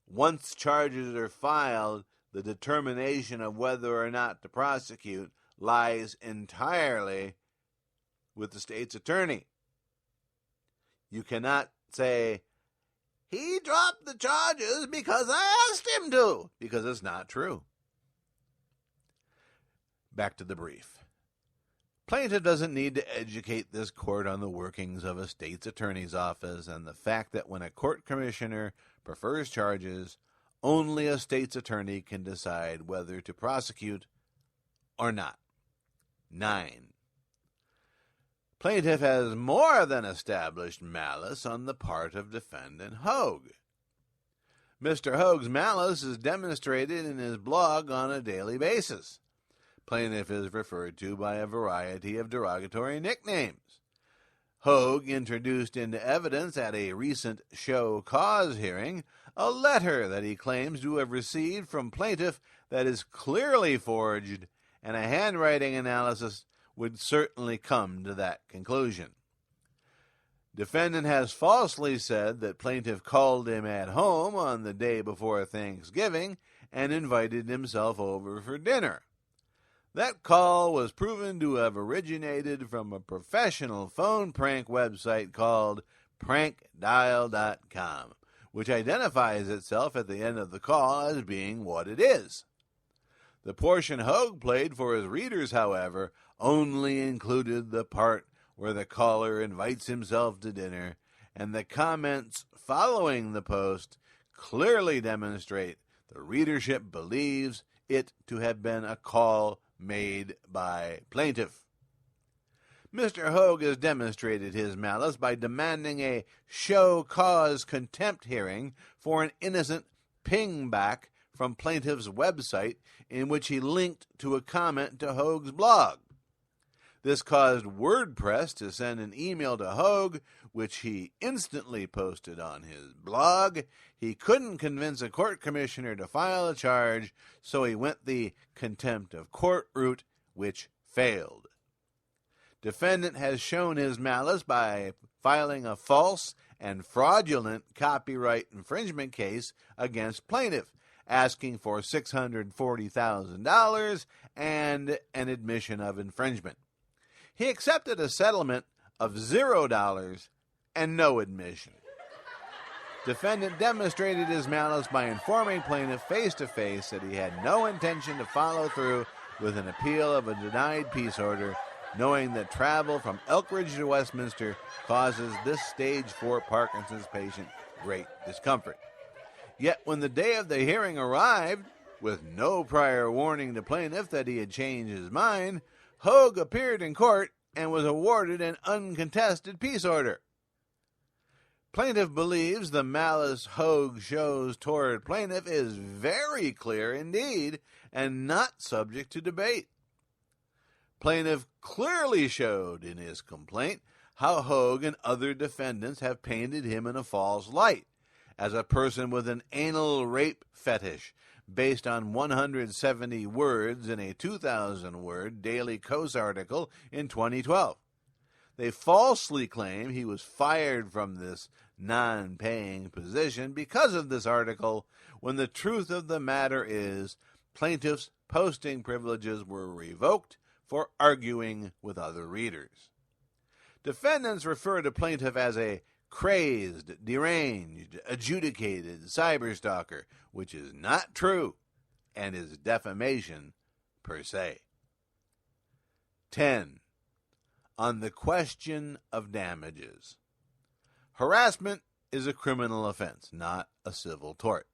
Once charges are filed, the determination of whether or not to prosecute lies entirely with the state's attorney. You cannot say, he dropped the charges because I asked him to, because it's not true. Back to the brief. Plaintiff doesn't need to educate this court on the workings of a state's attorney's office and the fact that when a court commissioner prefers charges, only a state's attorney can decide whether to prosecute or not. 9. Plaintiff has more than established malice on the part of defendant Hogue. Mr. Hogue's malice is demonstrated in his blog on a daily basis. Plaintiff is referred to by a variety of derogatory nicknames. Hogue introduced into evidence at a recent show cause hearing a letter that he claims to have received from plaintiff that is clearly forged, and a handwriting analysis would certainly come to that conclusion. Defendant has falsely said that plaintiff called him at home on the day before Thanksgiving and invited himself over for dinner. That call was proven to have originated from a professional phone prank website called prankdial.com, which identifies itself at the end of the call as being what it is. The portion Hogue played for his readers, however, only included the part where the caller invites himself to dinner and the comments following the post clearly demonstrate the readership believes it to have been a call made by plaintiff. Mr. Hogue has demonstrated his malice by demanding a show cause contempt hearing for an innocent pingback from plaintiff's website in which he linked to a comment to Hogue's blog. This caused WordPress to send an email to Hogue, which he instantly posted on his blog. He couldn't convince a court commissioner to file a charge, so he went the contempt of court route, which failed. Defendant has shown his malice by filing a false and fraudulent copyright infringement case against plaintiff, asking for $640,000 and an admission of infringement. He accepted a settlement of $0 and no admission. Defendant demonstrated his malice by informing plaintiff face-to-face that he had no intention to follow through with an appeal of a denied peace order, knowing that travel from Elkridge to Westminster causes this stage 4 Parkinson's patient great discomfort. Yet when the day of the hearing arrived, with no prior warning to plaintiff that he had changed his mind, Hogue appeared in court and was awarded an uncontested peace order. Plaintiff believes the malice Hogue shows toward plaintiff is very clear indeed and not subject to debate. Plaintiff clearly showed in his complaint how Hogue and other defendants have painted him in a false light, as a person with an anal rape fetish based on 170 words in a 2,000-word Daily Kos article in 2012. They falsely claim he was fired from this non-paying position because of this article, when the truth of the matter is plaintiff's posting privileges were revoked for arguing with other readers. Defendants refer to plaintiff as a crazed, deranged, adjudicated cyberstalker, which is not true and is defamation per se. 10. On the question of damages. Harassment is a criminal offense, not a civil tort.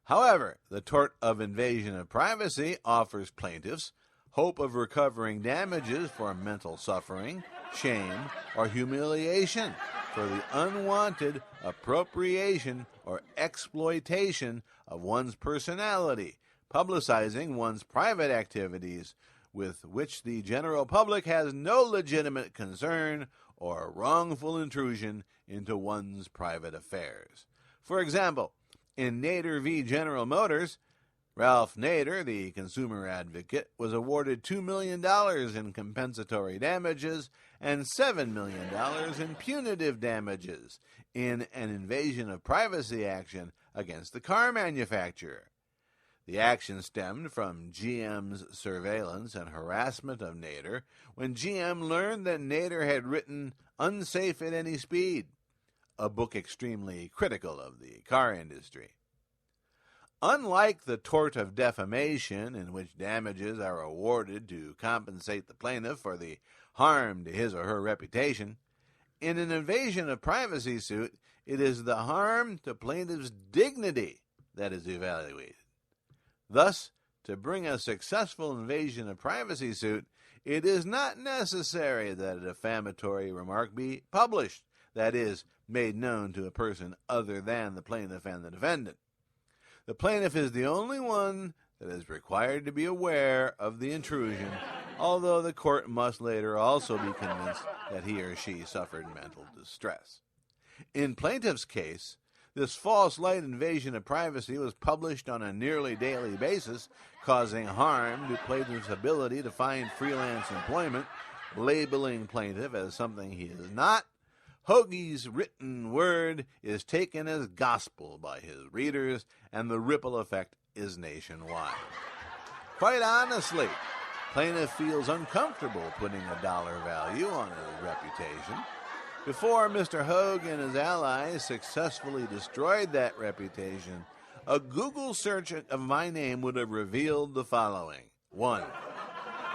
However, the tort of invasion of privacy offers plaintiffs hope of recovering damages for mental suffering, shame, or humiliation for the unwanted appropriation or exploitation of one's personality, publicizing one's private activities with which the general public has no legitimate concern or wrongful intrusion into one's private affairs. For example, in Nader v. General Motors, Ralph Nader, the consumer advocate, was awarded $2 million in compensatory damages and $7 million in punitive damages in an invasion of privacy action against the car manufacturer. The action stemmed from GM's surveillance and harassment of Nader when GM learned that Nader had written Unsafe at Any Speed, a book extremely critical of the car industry. Unlike the tort of defamation, in which damages are awarded to compensate the plaintiff for the harm to his or her reputation, in an invasion of privacy suit, it is the harm to plaintiff's dignity that is evaluated. Thus, to bring a successful invasion of privacy suit, it is not necessary that a defamatory remark be published, that is, made known to a person other than the plaintiff and the defendant. The plaintiff is the only one that is required to be aware of the intrusion, although the court must later also be convinced that he or she suffered mental distress. In plaintiff's case, this false light invasion of privacy was published on a nearly daily basis, causing harm to plaintiff's ability to find freelance employment, labeling plaintiff as something he is not. Hoagie's written word is taken as gospel by his readers, and the ripple effect is nationwide. Quite honestly, plaintiff feels uncomfortable putting a dollar value on his reputation. Before Mr. Hogue and his allies successfully destroyed that reputation, a Google search of my name would have revealed the following. 1.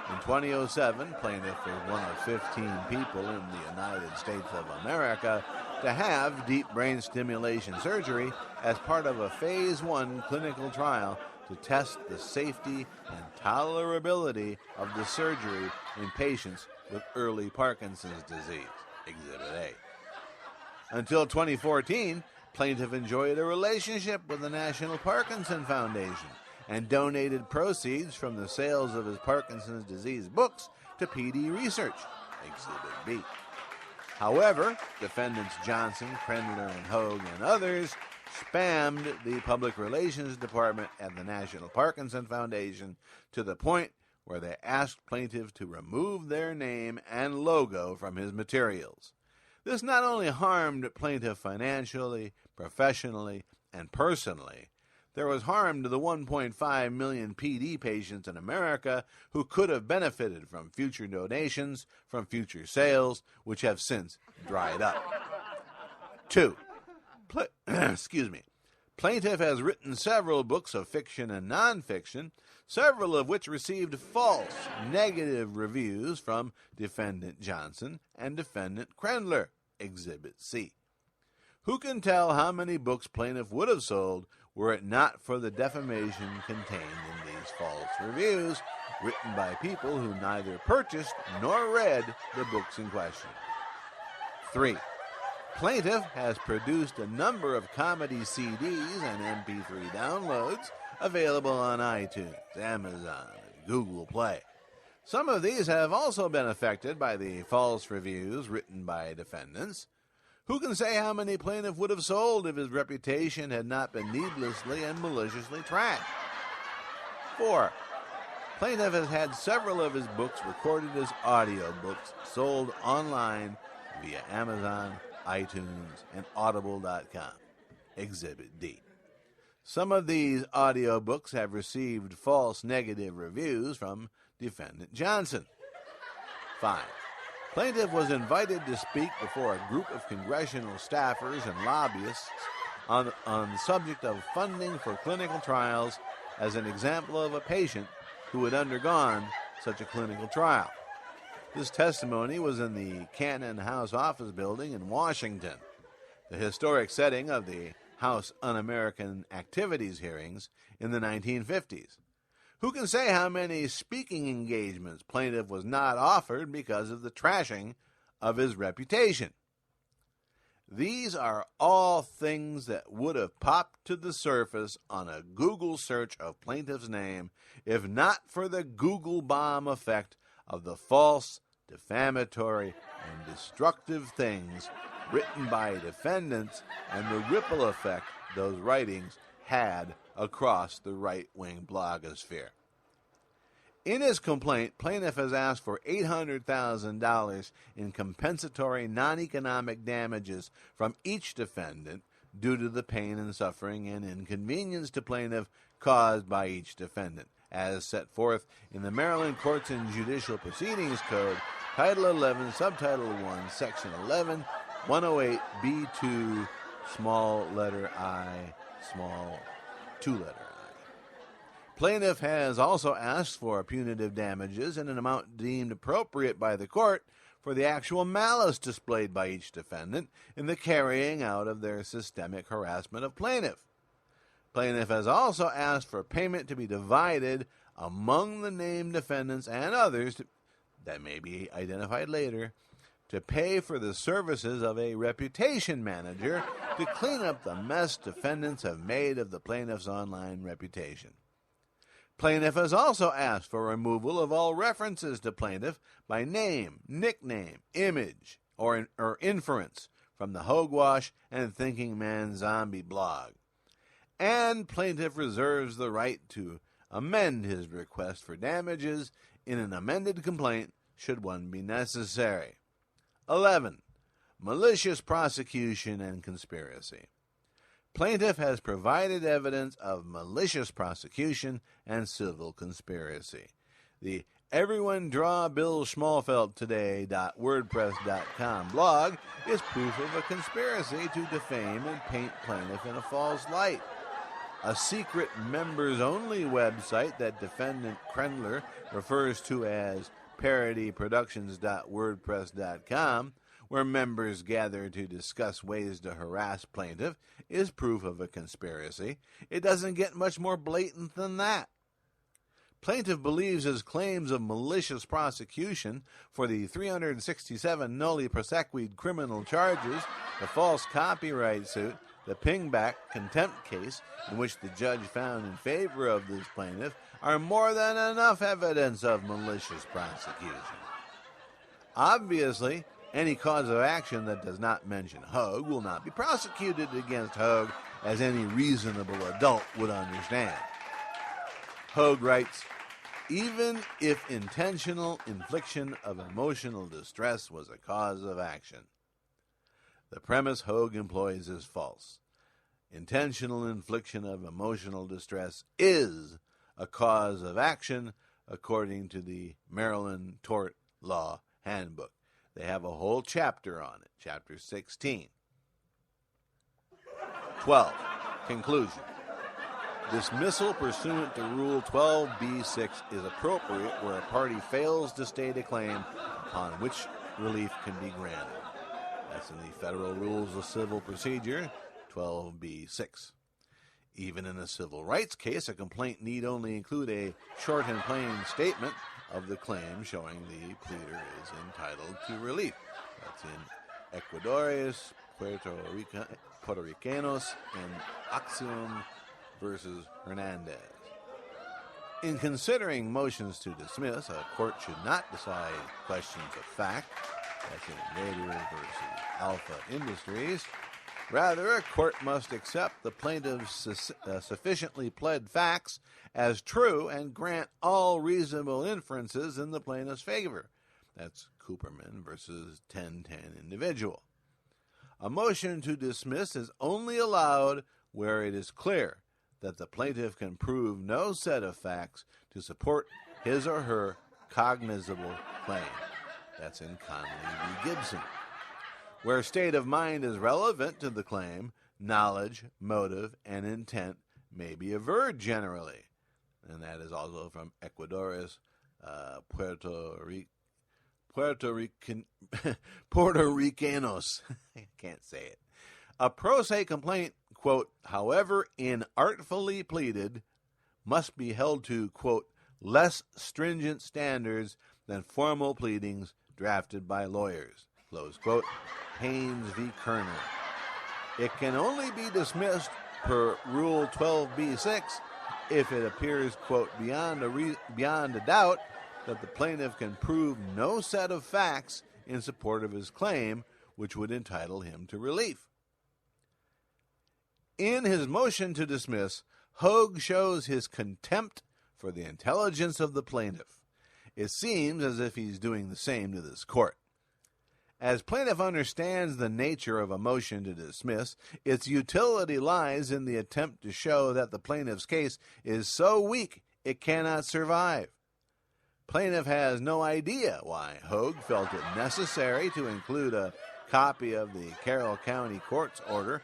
In 2007, plaintiff was one of 15 people in the United States of America to have deep brain stimulation surgery as part of a Phase 1 clinical trial to test the safety and tolerability of the surgery in patients with early Parkinson's disease, Exhibit A. Until 2014, plaintiff enjoyed a relationship with the National Parkinson Foundation and donated proceeds from the sales of his Parkinson's disease books to PD Research, Exhibit B. However, defendants Johnson, Krendler, and Hogue and others spammed the public relations department at the National Parkinson Foundation to the point where they asked plaintiff to remove their name and logo from his materials. This not only harmed plaintiff financially, professionally, and personally, there was harm to the 1.5 million PD patients in America who could have benefited from future donations, from future sales, which have since dried up. 2. Plaintiff has written several books of fiction and nonfiction, several of which received false, negative reviews from defendant Johnson and defendant Krendler, Exhibit C. Who can tell how many books plaintiff would have sold were it not for the defamation contained in these false reviews, written by people who neither purchased nor read the books in question? 3. Plaintiff has produced a number of comedy CDs and MP3 downloads available on iTunes, Amazon, and Google Play. Some of these have also been affected by the false reviews written by defendants. Who can say how many plaintiff would have sold if his reputation had not been needlessly and maliciously trashed? 4. Plaintiff has had several of his books recorded as audiobooks sold online via Amazon, iTunes, and Audible.com. Exhibit D. Some of these audiobooks have received false negative reviews from defendant Johnson. 5. Plaintiff was invited to speak before a group of congressional staffers and lobbyists on the subject of funding for clinical trials as an example of a patient who had undergone such a clinical trial. This testimony was in the Cannon House office building in Washington, the historic setting of the House Un-American Activities hearings in the 1950s. Who can say how many speaking engagements plaintiff was not offered because of the trashing of his reputation? These are all things that would have popped to the surface on a Google search of plaintiff's name if not for the Google bomb effect of the false, defamatory, and destructive things written by defendants and the ripple effect those writings had across the right-wing blogosphere. In his complaint, plaintiff has asked for $800,000 in compensatory non-economic damages from each defendant due to the pain and suffering and inconvenience to plaintiff caused by each defendant, as set forth in the Maryland Courts and Judicial Proceedings Code, Title 11, Subtitle 1, Section 11, 108B2, small letter I, small two-letter I. Plaintiff has also asked for punitive damages in an amount deemed appropriate by the court for the actual malice displayed by each defendant in the carrying out of their systemic harassment of plaintiff. Plaintiff has also asked for payment to be divided among the named defendants and others that may be identified later to pay for the services of a reputation manager to clean up the mess defendants have made of the plaintiff's online reputation. Plaintiff has also asked for removal of all references to plaintiff by name, nickname, image, or inference from the Hogwash and Thinking Man Zombie blog. And plaintiff reserves the right to amend his request for damages in an amended complaint should one be necessary. 11. Malicious prosecution and conspiracy. Plaintiff has provided evidence of malicious prosecution and civil conspiracy. The Everyone Draw Bill Schmalfeld Today.wordpress.com blog is proof of a conspiracy to defame and paint plaintiff in a false light. a secret members-only website that defendant Krendler refers to as parodyproductions.wordpress.com, where members gather to discuss ways to harass plaintiff, is proof of a conspiracy. It doesn't get much more blatant than that. Plaintiff believes his claims of malicious prosecution for the 367 nulli prosequid criminal charges, the false copyright suit, the pingback contempt case, in which the judge found in favor of this plaintiff, are more than enough evidence of malicious prosecution. Obviously, any cause of action that does not mention Hoag will not be prosecuted against Hoag, as any reasonable adult would understand. Hoag writes, even if intentional infliction of emotional distress was a cause of action, the premise Hoag employs is false. Intentional infliction of emotional distress is a cause of action according to the Maryland Tort Law Handbook. They have a whole chapter on it, chapter 16. 12. Conclusion. Dismissal pursuant to Rule 12b-6 is appropriate where a party fails to state a claim upon which relief can be granted. That's in the Federal Rules of Civil Procedure, 12b-6. Even in a civil rights case, a complaint need only include a short and plain statement of the claim showing the pleader is entitled to relief. That's in Ecuadores, Puerto Ricanos, and Acción versus Hernandez. In considering motions to dismiss, a court should not decide questions of fact. That's in Nader versus Alpha Industries. Rather, a court must accept the plaintiff's sufficiently pled facts as true and grant all reasonable inferences in the plaintiff's favor. That's Cooperman versus 1010 Individual. A motion to dismiss is only allowed where it is clear that the plaintiff can prove no set of facts to support his or her cognizable claim. That's in Conley v. Gibson. Where state of mind is relevant to the claim, knowledge, motive, and intent may be averred generally. And that is also from Ecuadores, Puerto Ricanos. I can't say it. A pro se complaint, quote, however inartfully pleaded, must be held to, quote, less stringent standards than formal pleadings drafted by lawyers, close quote. Haynes v. Kerner. It can only be dismissed per Rule 12b-6 if it appears, quote, beyond a doubt that the plaintiff can prove no set of facts in support of his claim which would entitle him to relief. In his motion to dismiss, Hoag shows his contempt for the intelligence of the plaintiff. It seems as if he's doing the same to this court. As plaintiff understands the nature of a motion to dismiss, its utility lies in the attempt to show that the plaintiff's case is so weak it cannot survive. Plaintiff has no idea why Hoag felt it necessary to include a copy of the Carroll County Court's order,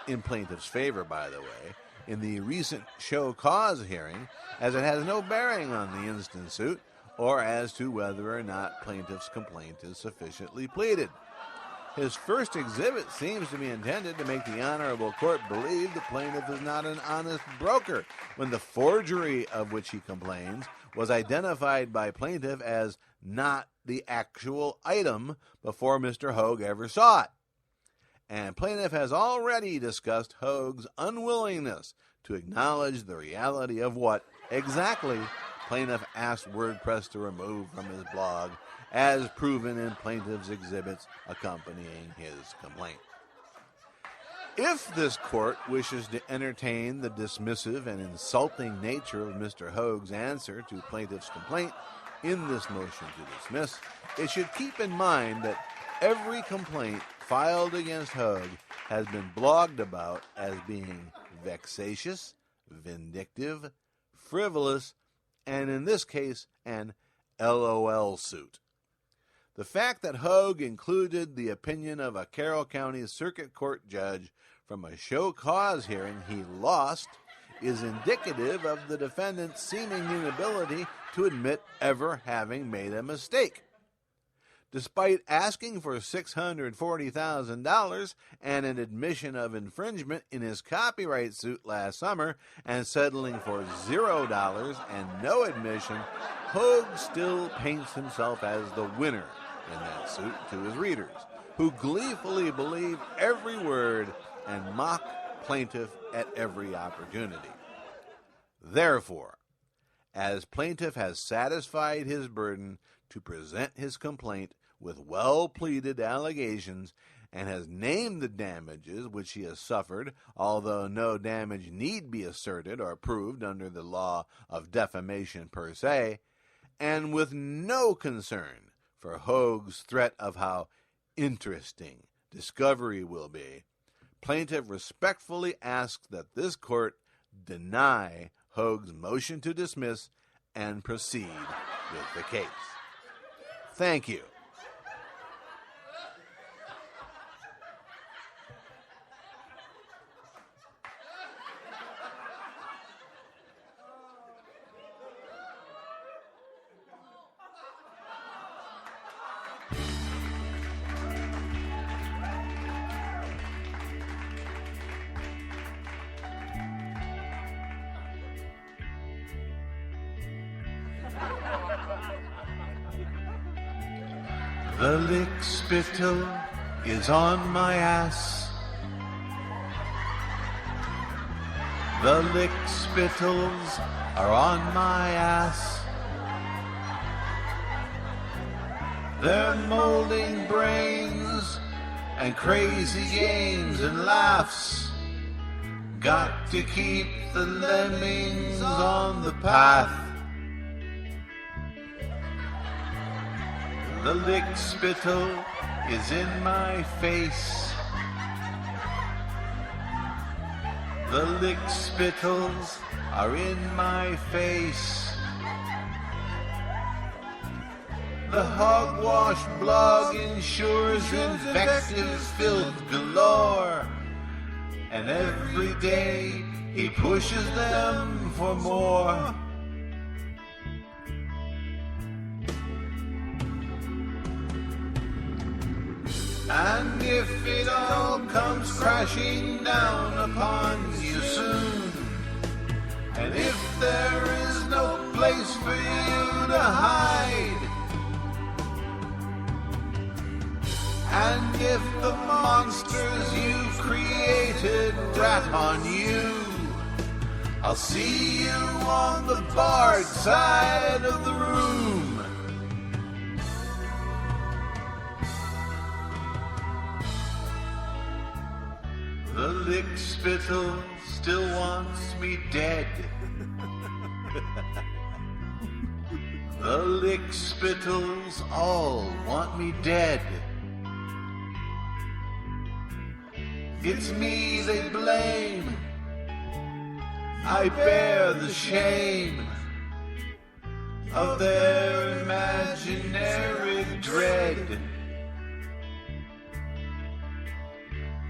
in plaintiff's favor, by the way, in the recent show cause hearing, as it has no bearing on the instant suit or as to whether or not plaintiff's complaint is sufficiently pleaded. His first exhibit seems to be intended to make the honorable court believe the plaintiff is not an honest broker, when the forgery of which he complains was identified by plaintiff as not the actual item before Mr. Hoag ever saw it. And plaintiff has already discussed Hoag's unwillingness to acknowledge the reality of what exactly plaintiff asked WordPress to remove from his blog, as proven in plaintiff's exhibits accompanying his complaint. If this court wishes to entertain the dismissive and insulting nature of Mr. Hoag's answer to plaintiff's complaint in this motion to dismiss, it should keep in mind that every complaint filed against Hoag has been blogged about as being vexatious, vindictive, frivolous, and in this case, an LOL suit. The fact that Hoag included the opinion of a Carroll County Circuit Court judge from a show cause hearing he lost is indicative of the defendant's seeming inability to admit ever having made a mistake. Despite asking for $640,000 and an admission of infringement in his copyright suit last summer and settling for $0 and no admission, Hogue still paints himself as the winner in that suit to his readers, who gleefully believe every word and mock plaintiff at every opportunity. Therefore, as plaintiff has satisfied his burden to present his complaint with well-pleaded allegations and has named the damages which he has suffered, although no damage need be asserted or proved under the law of defamation per se, and with no concern for Hogue's threat of how interesting discovery will be, plaintiff respectfully asks that this court deny Hogue's motion to dismiss and proceed with the case. Thank you. The lick spittle is on my ass. The lick spittles are on my ass. They're molding brains and crazy games and laughs. Got to keep the lemmings on the path. The lick spittle is in my face. The lick spittles are in my face. The hogwash blog ensures invective filth galore, and every day he pushes them for more. And if it all comes crashing down upon you soon, and if there is no place for you to hide, and if the monsters you've created rat on you, I'll see you on the barred side of the room. The lick spittle still wants me dead. The lick spittles all want me dead. It's me they blame. I bear the shame of their imaginary dread.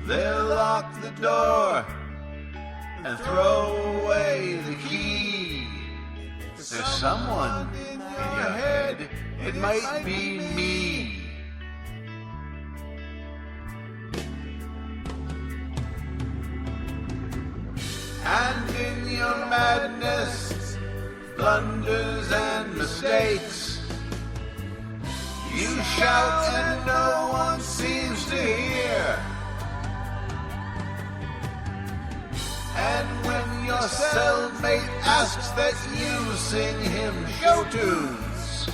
They'll lock the door and throw away the key. There's someone in your head, it might be me. And in your madness, blunders and mistakes, you shout and no one seems to hear. And when your cellmate asks that you sing him show tunes,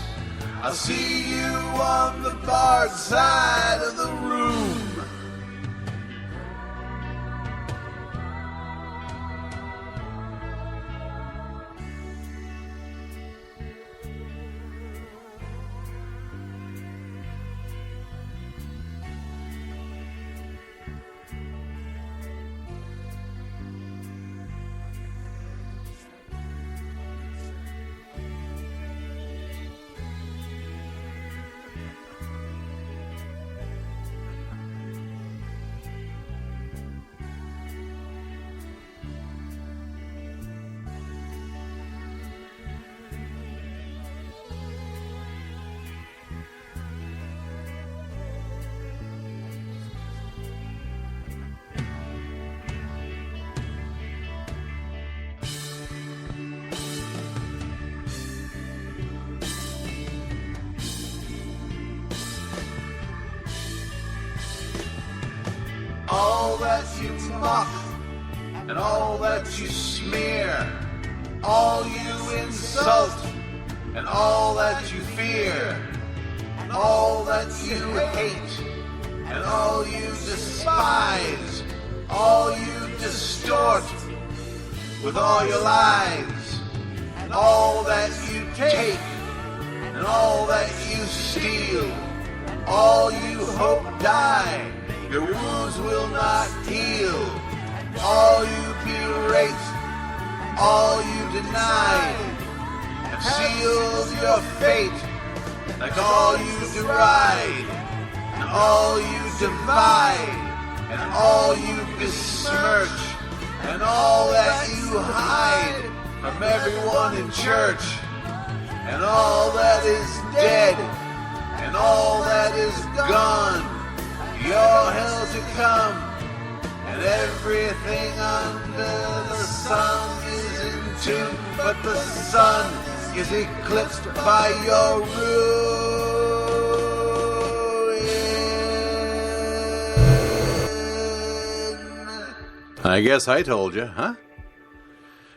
I'll see you on the barred side of the room. you mock, and all that you smear, all you insult, and all that you fear, and all that you hate, and all you despise, all you distort with all your lies, and all that you take, and all that you steal, all you hope die, your wounds will not heal, all you berate, all you deny, have sealed your fate, like all you deride, and all you divide, and all you besmirch, and all that you hide from everyone in church, and all that is dead, and all that is gone, your hell to come, and everything under the sun is in tune, but the sun is eclipsed by your ruin. I guess I told you, huh?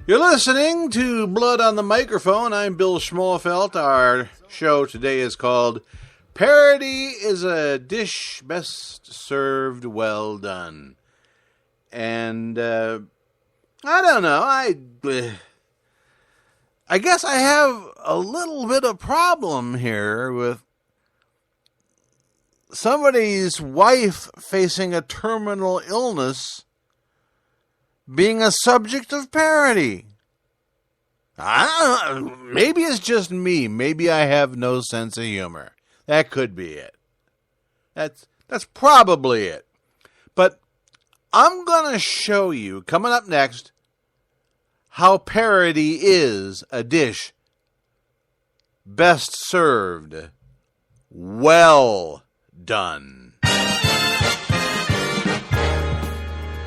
You're listening to Blood on the Microphone. I'm Bill Schmolfelt. Our show today is called Parody is a Dish Best Served Well Done. And, I don't know, I guess I have a little bit of problem here with somebody's wife facing a terminal illness being a subject of parody. I don't know, maybe it's just me. Maybe I have no sense of humor. That could be it. That's probably it. But I'm going to show you, coming up next, how parody is a dish best served well done.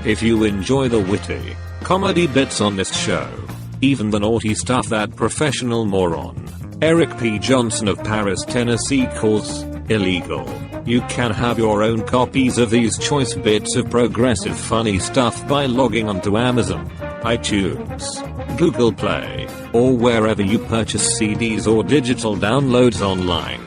If you enjoy the witty comedy bits on this show, even the naughty stuff that professional moron Eric P. Johnson of Paris, Tennessee calls illegal, you can have your own copies of these choice bits of progressive funny stuff by logging onto Amazon, iTunes, Google Play, or wherever you purchase CDs or digital downloads online.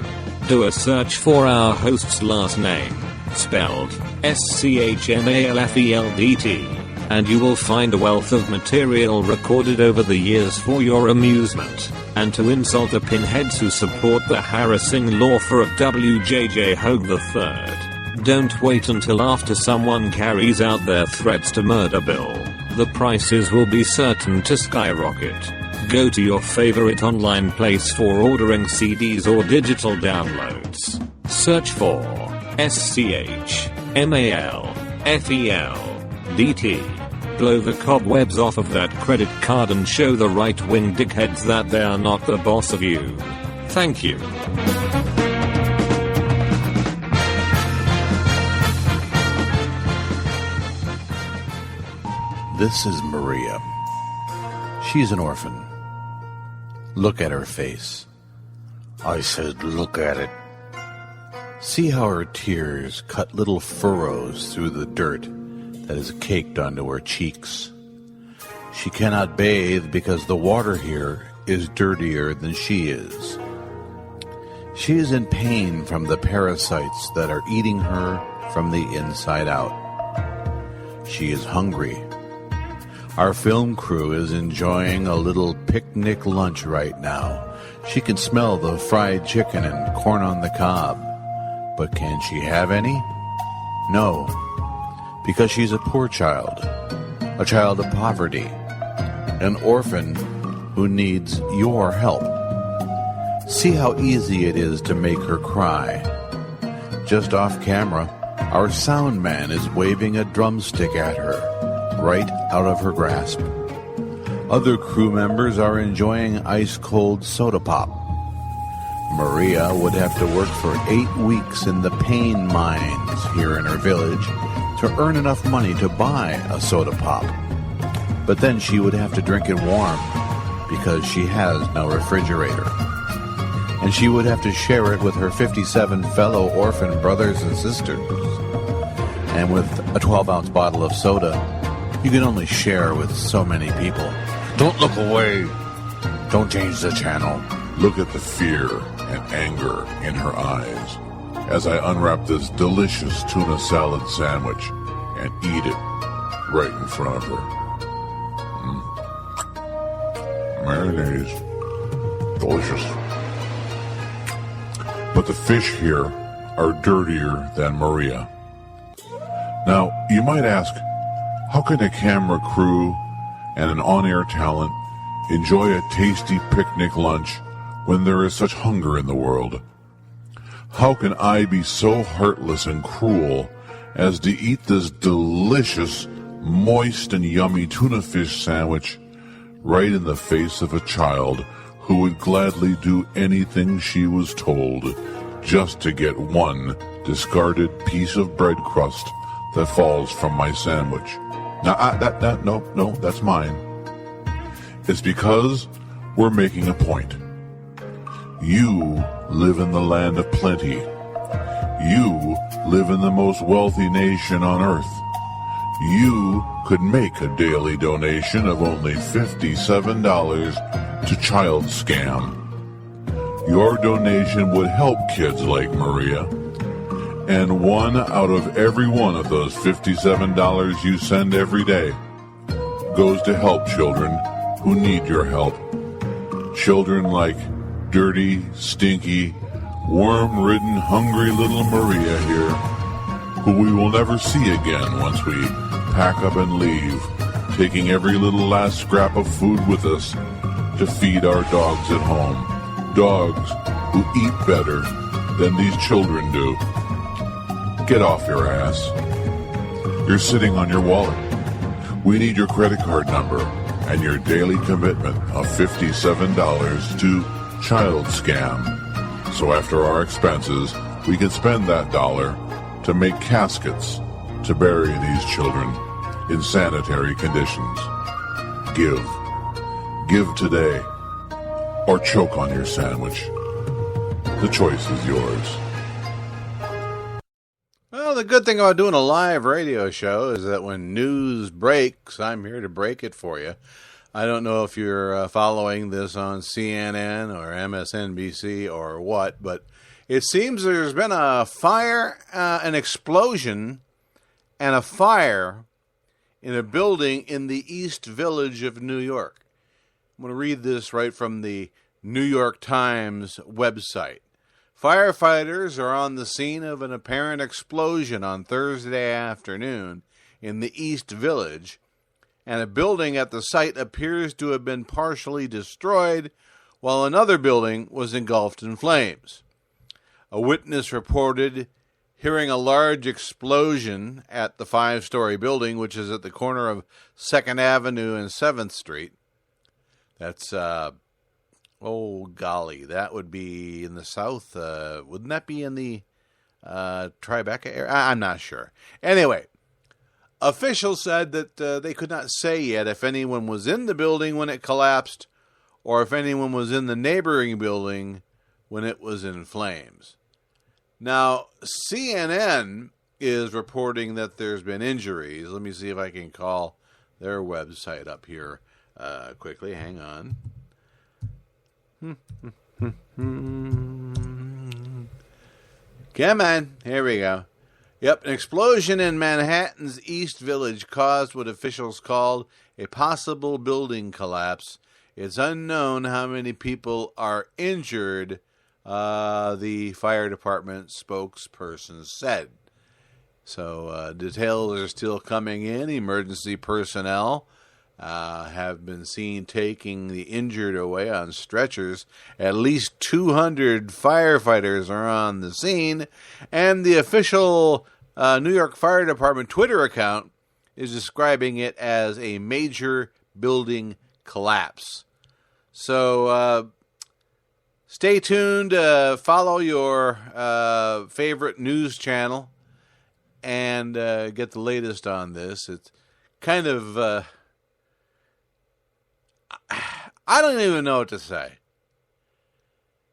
Do a search for our host's last name, spelled SCHMALFELDT, and you will find a wealth of material recorded over the years for your amusement, and to insult the pinheads who support the harassing lawfare of WJJ Hogue III. Don't wait until after someone carries out their threats to murder Bill. The prices will be certain to skyrocket. Go to your favorite online place for ordering CDs or digital downloads. Search for SCHMALFELDT. Blow the cobwebs off of that credit card and show the right-wing dickheads that they are not the boss of you. Thank you.
This is Maria. She's an orphan. Look at her face. I said, look at it. See how her tears cut little furrows through the dirt that is caked onto her cheeks. She cannot bathe because the water here is dirtier than she is. She is in pain from the parasites that are eating her from the inside out. She is hungry. Our film crew is enjoying a little picnic lunch right now. She can smell the fried chicken and corn on the cob. But can she have any? No, because she's a poor child, a child of poverty, an orphan who needs your help. See how easy it is to make her cry. Just off camera, our sound man is waving a drumstick at her, right out of her grasp. Other crew members are enjoying ice-cold soda pop. Maria would have to work for 8 weeks in the pain mines here in her village to earn enough money to buy a soda pop. But then she would have to drink it warm because she has no refrigerator. And she would have to share it with her 57 fellow orphan brothers and sisters. And with a 12-ounce bottle of soda, you can only share with so many people. Don't look away. Don't change the channel.
Look at the fear and anger in her eyes as I unwrap this delicious tuna salad sandwich and eat it right in front of her. Mayonnaise. Delicious. But the fish here are dirtier than Maria. Now, you might ask, how can a camera crew and an on-air talent enjoy a tasty picnic lunch when there is such hunger in the world? How can I be so heartless and cruel as to eat this delicious, moist and yummy tuna fish sandwich right in the face of a child who would gladly do anything she was told just to get one discarded piece of bread crust that falls from my sandwich? Now, no, that's mine. It's because we're making a point. You live in the land of plenty. You live in the most wealthy nation on earth. You could make a daily donation of only $57 to Child Scam. Your donation would help kids like Maria, and one out of every one of those $57 you send every day goes to help children who need your help. Children like dirty, stinky, worm-ridden, hungry little Maria here, who we will never see again once we pack up and leave, taking every little last scrap of food with us to feed our dogs at home. Dogs who eat better than these children do. Get off your ass. You're sitting on your wallet. We need your credit card number and your daily commitment of $57 to Child Scam. So after our expenses, we can spend that dollar to make caskets to bury these children in sanitary conditions. Give. Give today, or choke on your sandwich. The choice is yours.
Well, the good thing about doing a live radio show is that when news breaks, I'm here to break it for you. I don't know if you're following this on CNN or MSNBC or what, but it seems there's been a fire, an explosion, and a fire in a building in the East Village of New York. I'm going to read this right from the New York Times website. Firefighters are on the scene of an apparent explosion on Thursday afternoon in the East Village, and a building at the site appears to have been partially destroyed, while another building was engulfed in flames. A witness reported hearing a large explosion at the 5-story building, which is at the corner of 2nd Avenue and 7th Street. That's, that would be in the south. Wouldn't that be in the Tribeca area? I'm not sure. Anyway, officials said that they could not say yet if anyone was in the building when it collapsed or if anyone was in the neighboring building when it was in flames. Now, CNN is reporting that there's been injuries. Let me see if I can call their website up here quickly. Hang on. Come on. Here we go. Yep, an explosion in Manhattan's East Village caused what officials called a possible building collapse. It's unknown how many people are injured, the fire department spokesperson said. So details are still coming in. Emergency personnel have been seen taking the injured away on stretchers. At least 200 firefighters are on the scene, and the official New York Fire Department Twitter account is describing it as a major building collapse. So stay tuned, follow your favorite news channel, and get the latest on this. It's kind of, I don't even know what to say.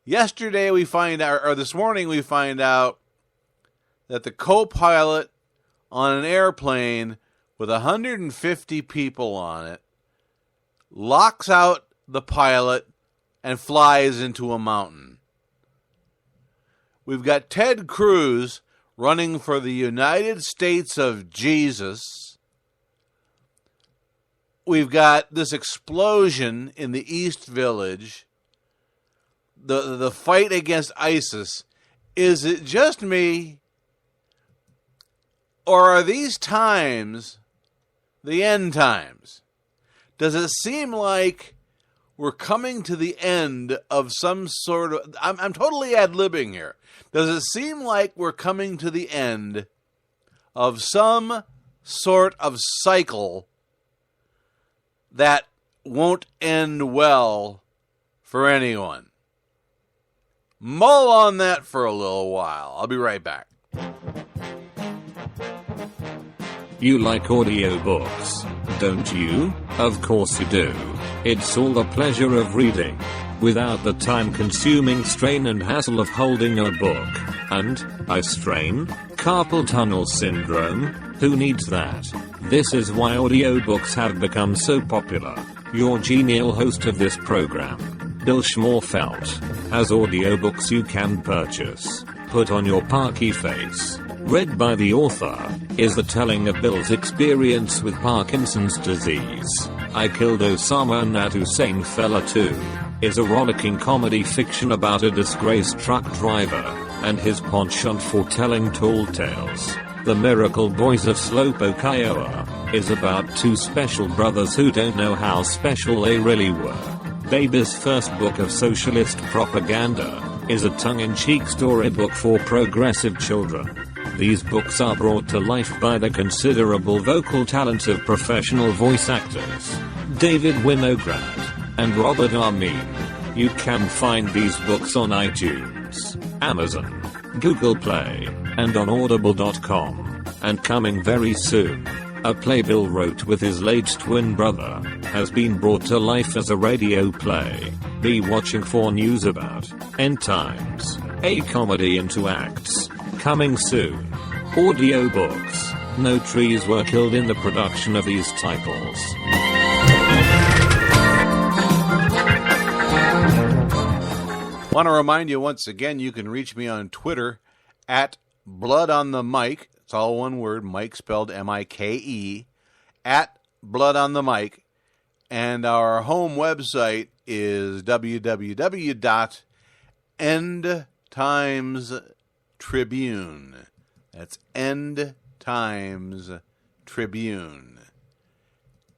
Yesterday we find out, or this morning we find out, that the co-pilot on an airplane with 150 people on it, locks out the pilot, and flies into a mountain. We've got Ted Cruz running for the United States of Jesus. We've got this explosion in the East Village. The fight against ISIS. Is it just me? Or are these times the end times? Does it seem like we're coming to the end of some sort of... I'm totally ad-libbing here. Does it seem like we're coming to the end of some sort of cycle that won't end well for anyone? Mull on that for a little while. I'll be right back.
You like audiobooks, don't you? Of course you do. It's all the pleasure of reading, without the time-consuming strain and hassle of holding a book. And, eye strain, carpal tunnel syndrome, who needs that? This is why audiobooks have become so popular. Your genial host of this program, Bill Schmorfelt, has audiobooks you can purchase. Put on your parky face. Read by the author, is the telling of Bill's experience with Parkinson's disease. I Killed Osama and That Hussein Fella Too is a rollicking comedy fiction about a disgraced truck driver and his penchant for telling tall tales. The Miracle Boys of Slowpoke, Iowa is about two special brothers who don't know how special they really were. Baby's first book of socialist propaganda is a tongue-in-cheek storybook for progressive children. These books are brought to life by the considerable vocal talents of professional voice actors, David Winograd and Robert Armin. You can find these books on iTunes, Amazon, Google Play, and on Audible.com. And coming very soon, a play Bill wrote with his late twin brother has been brought to life as a radio play. Be watching for news about End Times, a comedy in 2 acts. Coming soon. Audiobooks. No trees were killed in the production of these titles.
Want to remind you once again, you can reach me on Twitter at BloodOnTheMike. It's all one word, Mike spelled M-I-K-E, at BloodOnTheMike. And our home website is www.endtimestribune. That's End Times Tribune.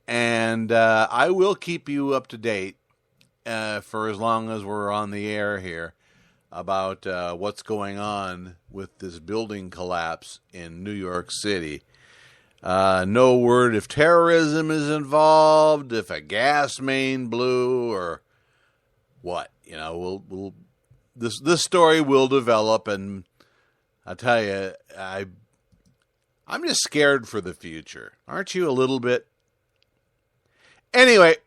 And I will keep you up to date for as long as we're on the air here about what's going on with this building collapse in New York City. No word if terrorism is involved, if a gas main blew, or what. You know, we'll this story will develop, and I'll tell you, I'm just scared for the future. Aren't you a little bit? Anyway,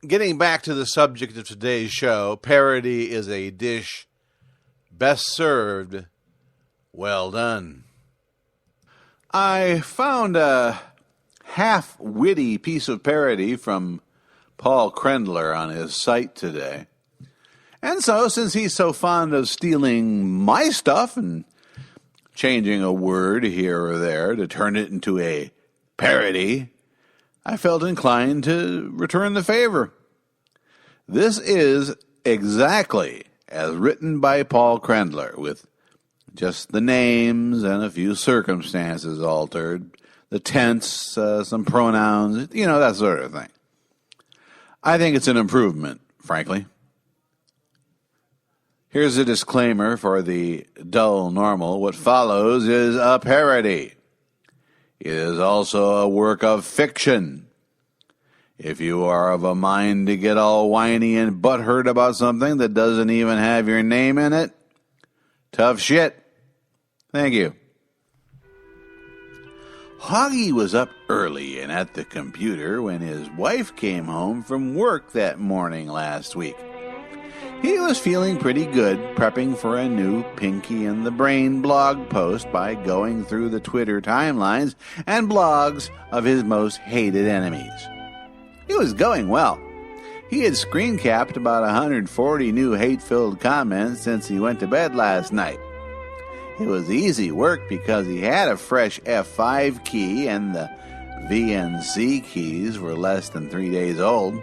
getting back to the subject of today's show, parody is a dish best served well done. I found a half-witty piece of parody from Paul Krendler on his site today. And so, since he's so fond of stealing my stuff and changing a word here or there to turn it into a parody, I felt inclined to return the favor. This is exactly as written by Paul Krendler, with just the names and a few circumstances altered, the tense, some pronouns, you know, that sort of thing. I think it's an improvement, frankly. Here's a disclaimer for the dull normal. What follows is a parody. It is also a work of fiction. If you are of a mind to get all whiny and butthurt about something that doesn't even have your name in it, tough shit. Thank you. Hoggy was up early and at the computer when his wife came home from work that morning last week. He was feeling pretty good, prepping for a new Pinky and the Brain blog post by going through the Twitter timelines and blogs of his most hated enemies. It was going well. He had screen capped about 140 new hate-filled comments since he went to bed last night. It was easy work because he had a fresh F5 key and the VNC keys were less than 3 days old.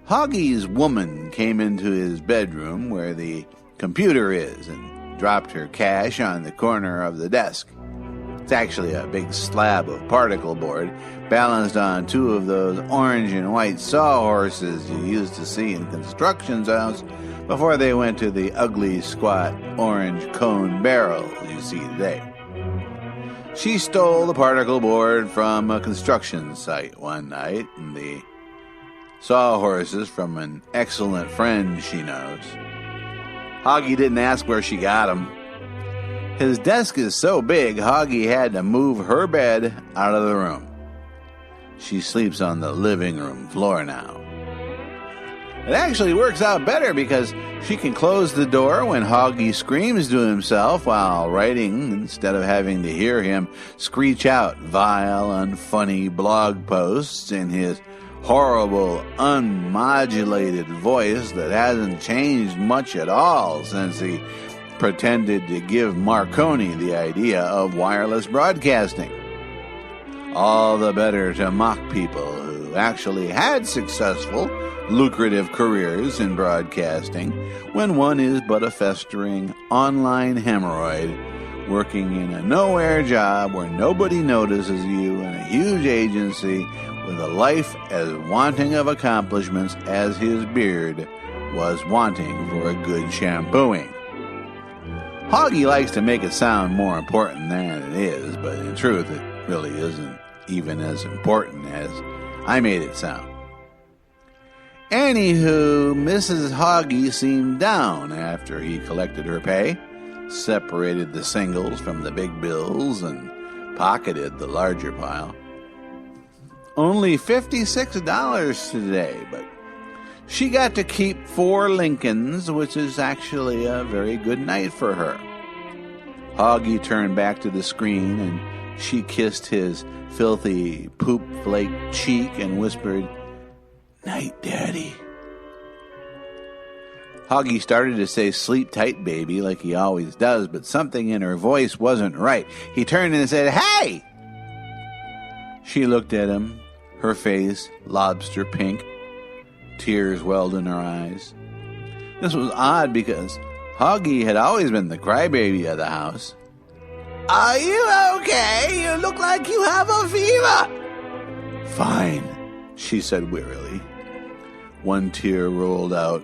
Hoggy's woman came into his bedroom where the computer is and dropped her cash on the corner of the desk. It's actually a big slab of particle board balanced on two of those orange and white sawhorses you used to see in construction zones before they went to the ugly, squat, orange cone barrels you see today. She stole the particle board from a construction site one night, and the sawhorses from an excellent friend she knows. Hoggy didn't ask where she got them. His desk is so big, Hoggy had to move her bed out of the room. She sleeps on the living room floor now. It actually works out better because she can close the door when Hoggy screams to himself while writing instead of having to hear him screech out vile, unfunny blog posts in his horrible, unmodulated voice that hasn't changed much at all since he pretended to give Marconi the idea of wireless broadcasting. All the better to mock people who actually had successful, lucrative careers in broadcasting when one is but a festering online hemorrhoid working in a nowhere job where nobody notices you in a huge agency with a life as wanting of accomplishments as his beard was wanting for a good shampooing. Hoggy likes to make it sound more important than it is, but in truth it really isn't even as important as I made it sound. Anywho, Mrs. Hoggy seemed down after he collected her pay, separated the singles from the big bills, and pocketed the larger pile. Only $56 today, but she got to keep 4 Lincolns, which is actually a very good night for her. Hoggy turned back to the screen, and she kissed his filthy poop flake cheek and whispered, "Night, Daddy." Hoggy started to say "sleep tight, baby," like he always does, but something in her voice wasn't right. He turned and said, "Hey!" She looked at him, her face lobster pink. Tears welled in her eyes. This was odd because Hoggy had always been the crybaby of the house. "Are you okay? You look like you have a fever." "Fine," she said wearily. One tear rolled out,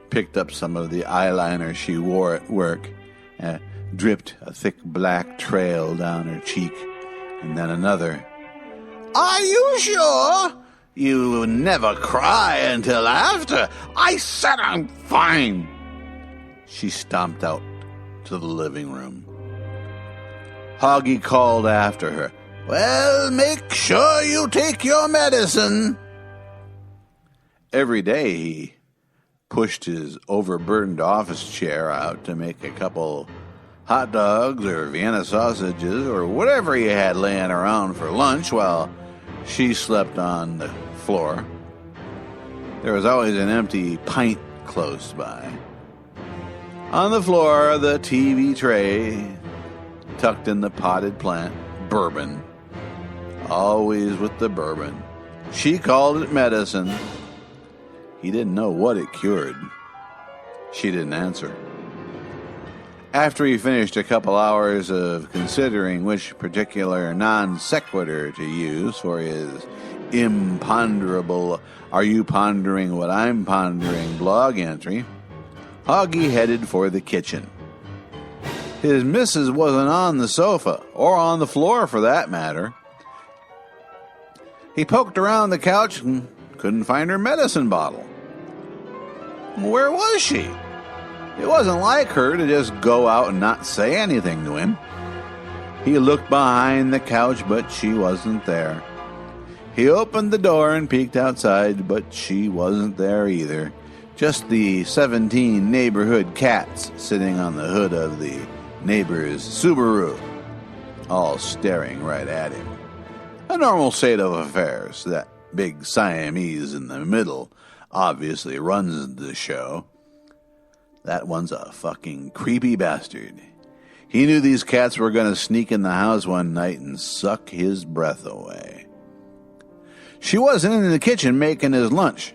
picked up some of the eyeliner she wore at work, and dripped a thick black trail down her cheek, and then another. "Are you sure? You never cry until after. I said I'm fine." She stomped out to the living room. Hoggy called after her, "Well, make sure you take your medicine." Every day he pushed his overburdened office chair out to make a couple hot dogs or Vienna sausages or whatever he had laying around for lunch while she slept on the floor. There was always an empty pint close by. On the floor, the TV tray, tucked in the potted plant, bourbon. Always with the bourbon. She called it medicine. He didn't know what it cured. She didn't answer. After he finished a couple hours of considering which particular non sequitur to use for his imponderable "Are you pondering what I'm pondering" blog entry, Hoggy headed for the kitchen. His missus wasn't on the sofa, or on the floor for that matter. He poked around the couch and couldn't find her medicine bottle. Where was she? It wasn't like her to just go out and not say anything to him. He looked behind the couch, but she wasn't there. He opened the door and peeked outside, but she wasn't there either. Just the 17 neighborhood cats sitting on the hood of the neighbor's Subaru, all staring right at him. A normal state of affairs. That big Siamese in the middle obviously runs the show. That one's a fucking creepy bastard. He knew these cats were going to sneak in the house one night and suck his breath away. She wasn't in the kitchen making his lunch.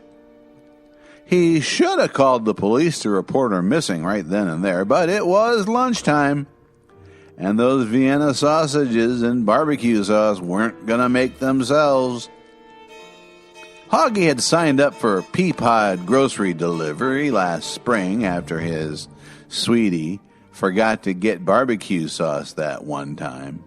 He should have called the police to report her missing right then and there, but it was lunchtime, and those Vienna sausages and barbecue sauce weren't going to make themselves. Hoggy had signed up for Peapod grocery delivery last spring after his sweetie forgot to get barbecue sauce that one time.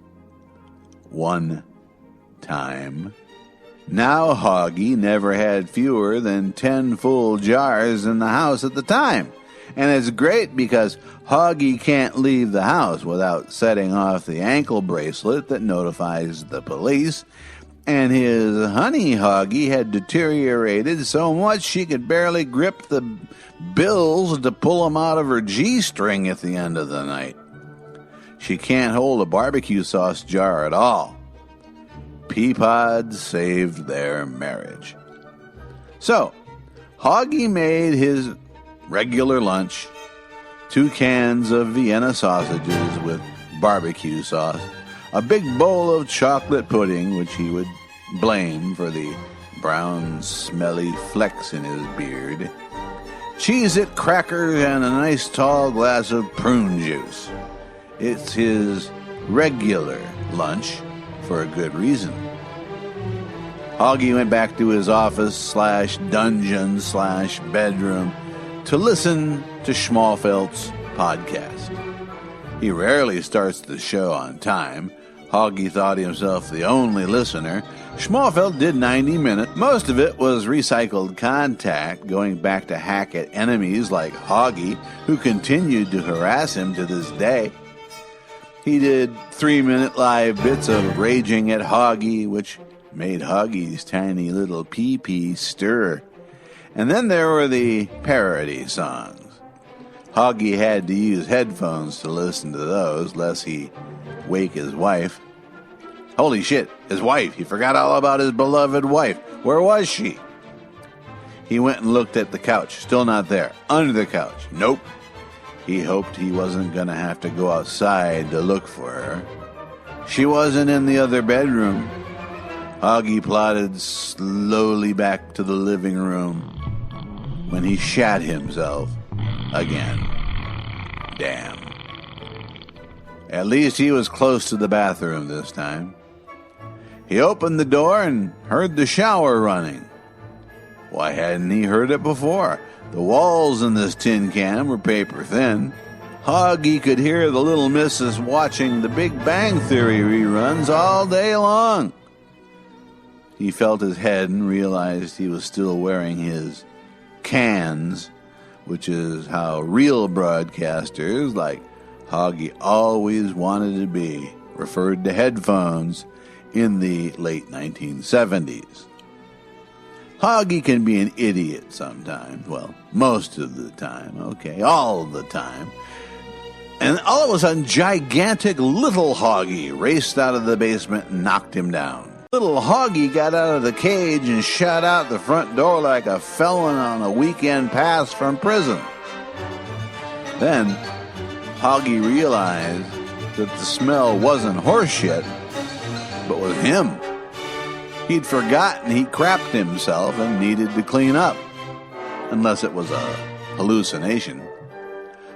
Now Hoggy never had fewer than 10 full jars in the house at the time. And it's great because Hoggy can't leave the house without setting off the ankle bracelet that notifies the police. And his honey Hoggy had deteriorated so much she could barely grip the bills to pull them out of her G-string at the end of the night. She can't hold a barbecue sauce jar at all. Peapod saved their marriage. So, Hoggy made his regular lunch, 2 cans of Vienna sausages with barbecue sauce, a big bowl of chocolate pudding, which he would blame for the brown, smelly flecks in his beard, Cheez-It crackers, and a nice tall glass of prune juice. It's his regular lunch for a good reason. Hoggy went back to his office/dungeon/bedroom to listen to Schmalfeld's podcast. He rarely starts the show on time. Hoggy thought himself the only listener. Schmalfeld did 90 minutes. Most of it was recycled contact, going back to hack at enemies like Hoggy, who continued to harass him to this day. He did 3-minute live bits of raging at Hoggy, which made Hoggy's tiny little pee-pee stir. And then there were the parody songs. Hoggy had to use headphones to listen to those, lest he wake his wife. Holy shit, his wife. He forgot all about his beloved wife. Where was she? He went and looked at the couch. Still not there. Under the couch. Nope. He hoped he wasn't going to have to go outside to look for her. She wasn't in the other bedroom. Hoggy plodded slowly back to the living room when he shat himself again. Damn. At least he was close to the bathroom this time. He opened the door and heard the shower running. Why hadn't he heard it before? The walls in this tin can were paper thin. Hoggy could hear the little missus watching the Big Bang Theory reruns all day long. He felt his head and realized he was still wearing his cans, which is how real broadcasters, like Hoggy always wanted to be, referred to headphones in the late 1970s. Hoggy can be an idiot sometimes. Well, most of the time, okay, all the time. And all of a sudden, gigantic little Hoggy raced out of the basement and knocked him down. Little Hoggy got out of the cage and shot out the front door like a felon on a weekend pass from prison. Then, Hoggy realized that the smell wasn't horse shit, but was him. He'd forgotten he crapped himself and needed to clean up, unless it was a hallucination.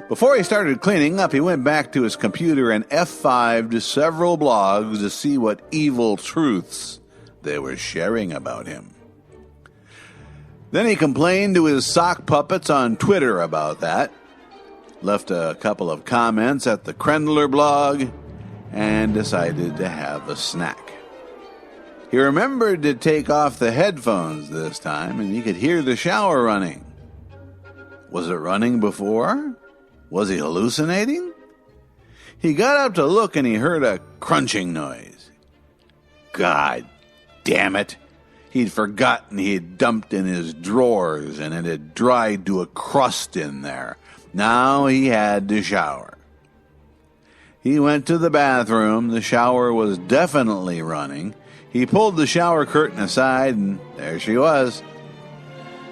Before he started cleaning up, he went back to his computer and F5'd several blogs to see what evil truths they were sharing about him. Then he complained to his sock puppets on Twitter about that, left a couple of comments at the Krendler blog, and decided to have a snack. He remembered to take off the headphones this time, and he could hear the shower running. Was it running before? Was he hallucinating? He got up to look, and he heard a crunching noise. God damn it. he'd forgotten he had dumped in his drawers and it had dried to a crust in there. Now he had to shower. He went to the bathroom. The shower was definitely running. He pulled the shower curtain aside, and there she was.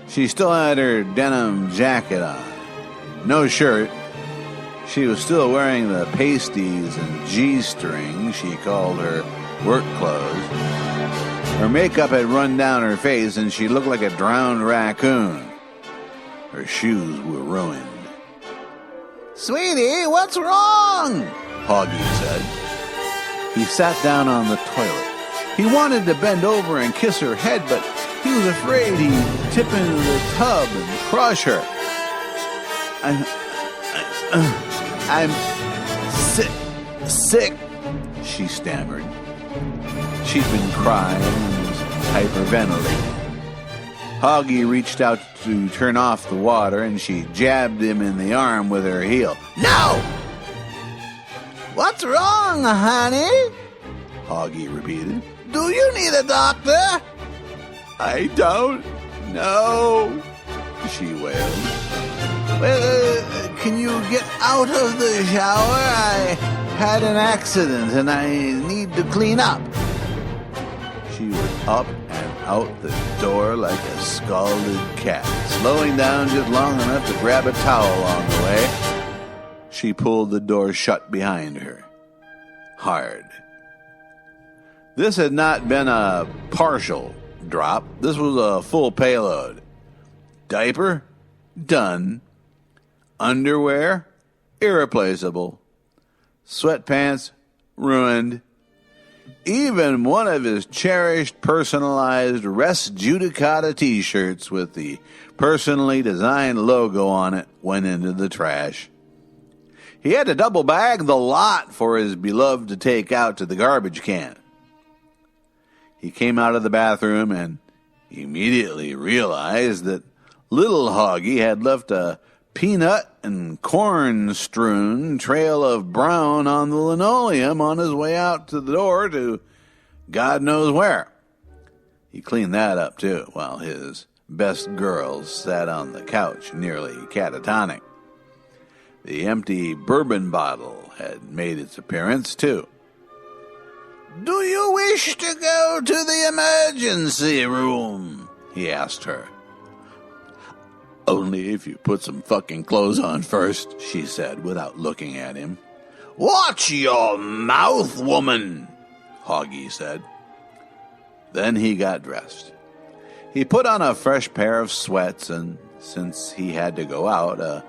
She still had her denim jacket on. No shirt. She was still wearing the pasties and G-string she called her work clothes. Her makeup had run down her face, and she looked like a drowned raccoon. Her shoes were ruined. "Sweetie, what's wrong?" Hoggy said. He sat down on the toilet. He wanted to bend over and kiss her head, but he was afraid he'd tip into the tub and crush her. I'm sick, she stammered. She'd been crying and was hyperventilating. Hoggy reached out to turn off the water, and she jabbed him in the arm with her heel. "No!" "What's wrong, honey?" Hoggy repeated. "Do you need a doctor?" "I don't know," she wailed. "Well, can you get out of the shower? I had an accident and I need to clean up." She was up and out the door like a scalded cat, slowing down just long enough to grab a towel on the way. She pulled the door shut behind her. Hard. This had not been a partial drop. This was a full payload. Diaper? Done. Underwear? Irreplaceable. Sweatpants? Ruined. Even one of his cherished personalized Res Judicata t-shirts with the personally designed logo on it went into the trash. He had to double bag the lot for his beloved to take out to the garbage can. He came out of the bathroom and immediately realized that little Hoggy had left a peanut and corn-strewn trail of brown on the linoleum on his way out to the door to God knows where. He cleaned that up, too, while his best girls sat on the couch, nearly catatonic. The empty bourbon bottle had made its appearance, too. "Do you wish to go to the emergency room?" he asked her. "Only if you put some fucking clothes on first," she said without looking at him. "Watch your mouth, woman," Hoggy said. Then he got dressed. He put on a fresh pair of sweats, and since he had to go out, a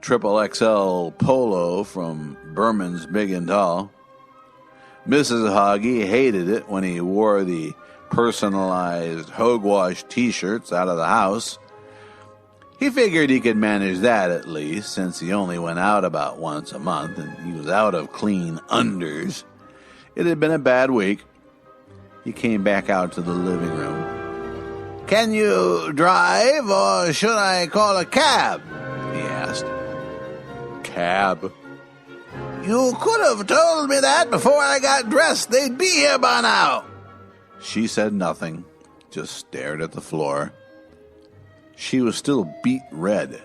XXL polo from Berman's Big and Tall. Mrs. Hoggy hated it when he wore the personalized hogwash t-shirts out of the house. He figured he could manage that at least, since he only went out about once a month and he was out of clean unders. It had been a bad week. He came back out to the living room. "Can you drive, or should I call a cab?" he asked. "Cab?" "You could have told me that before I got dressed. They'd be here by now." She said nothing, just stared at the floor. She was still beet red,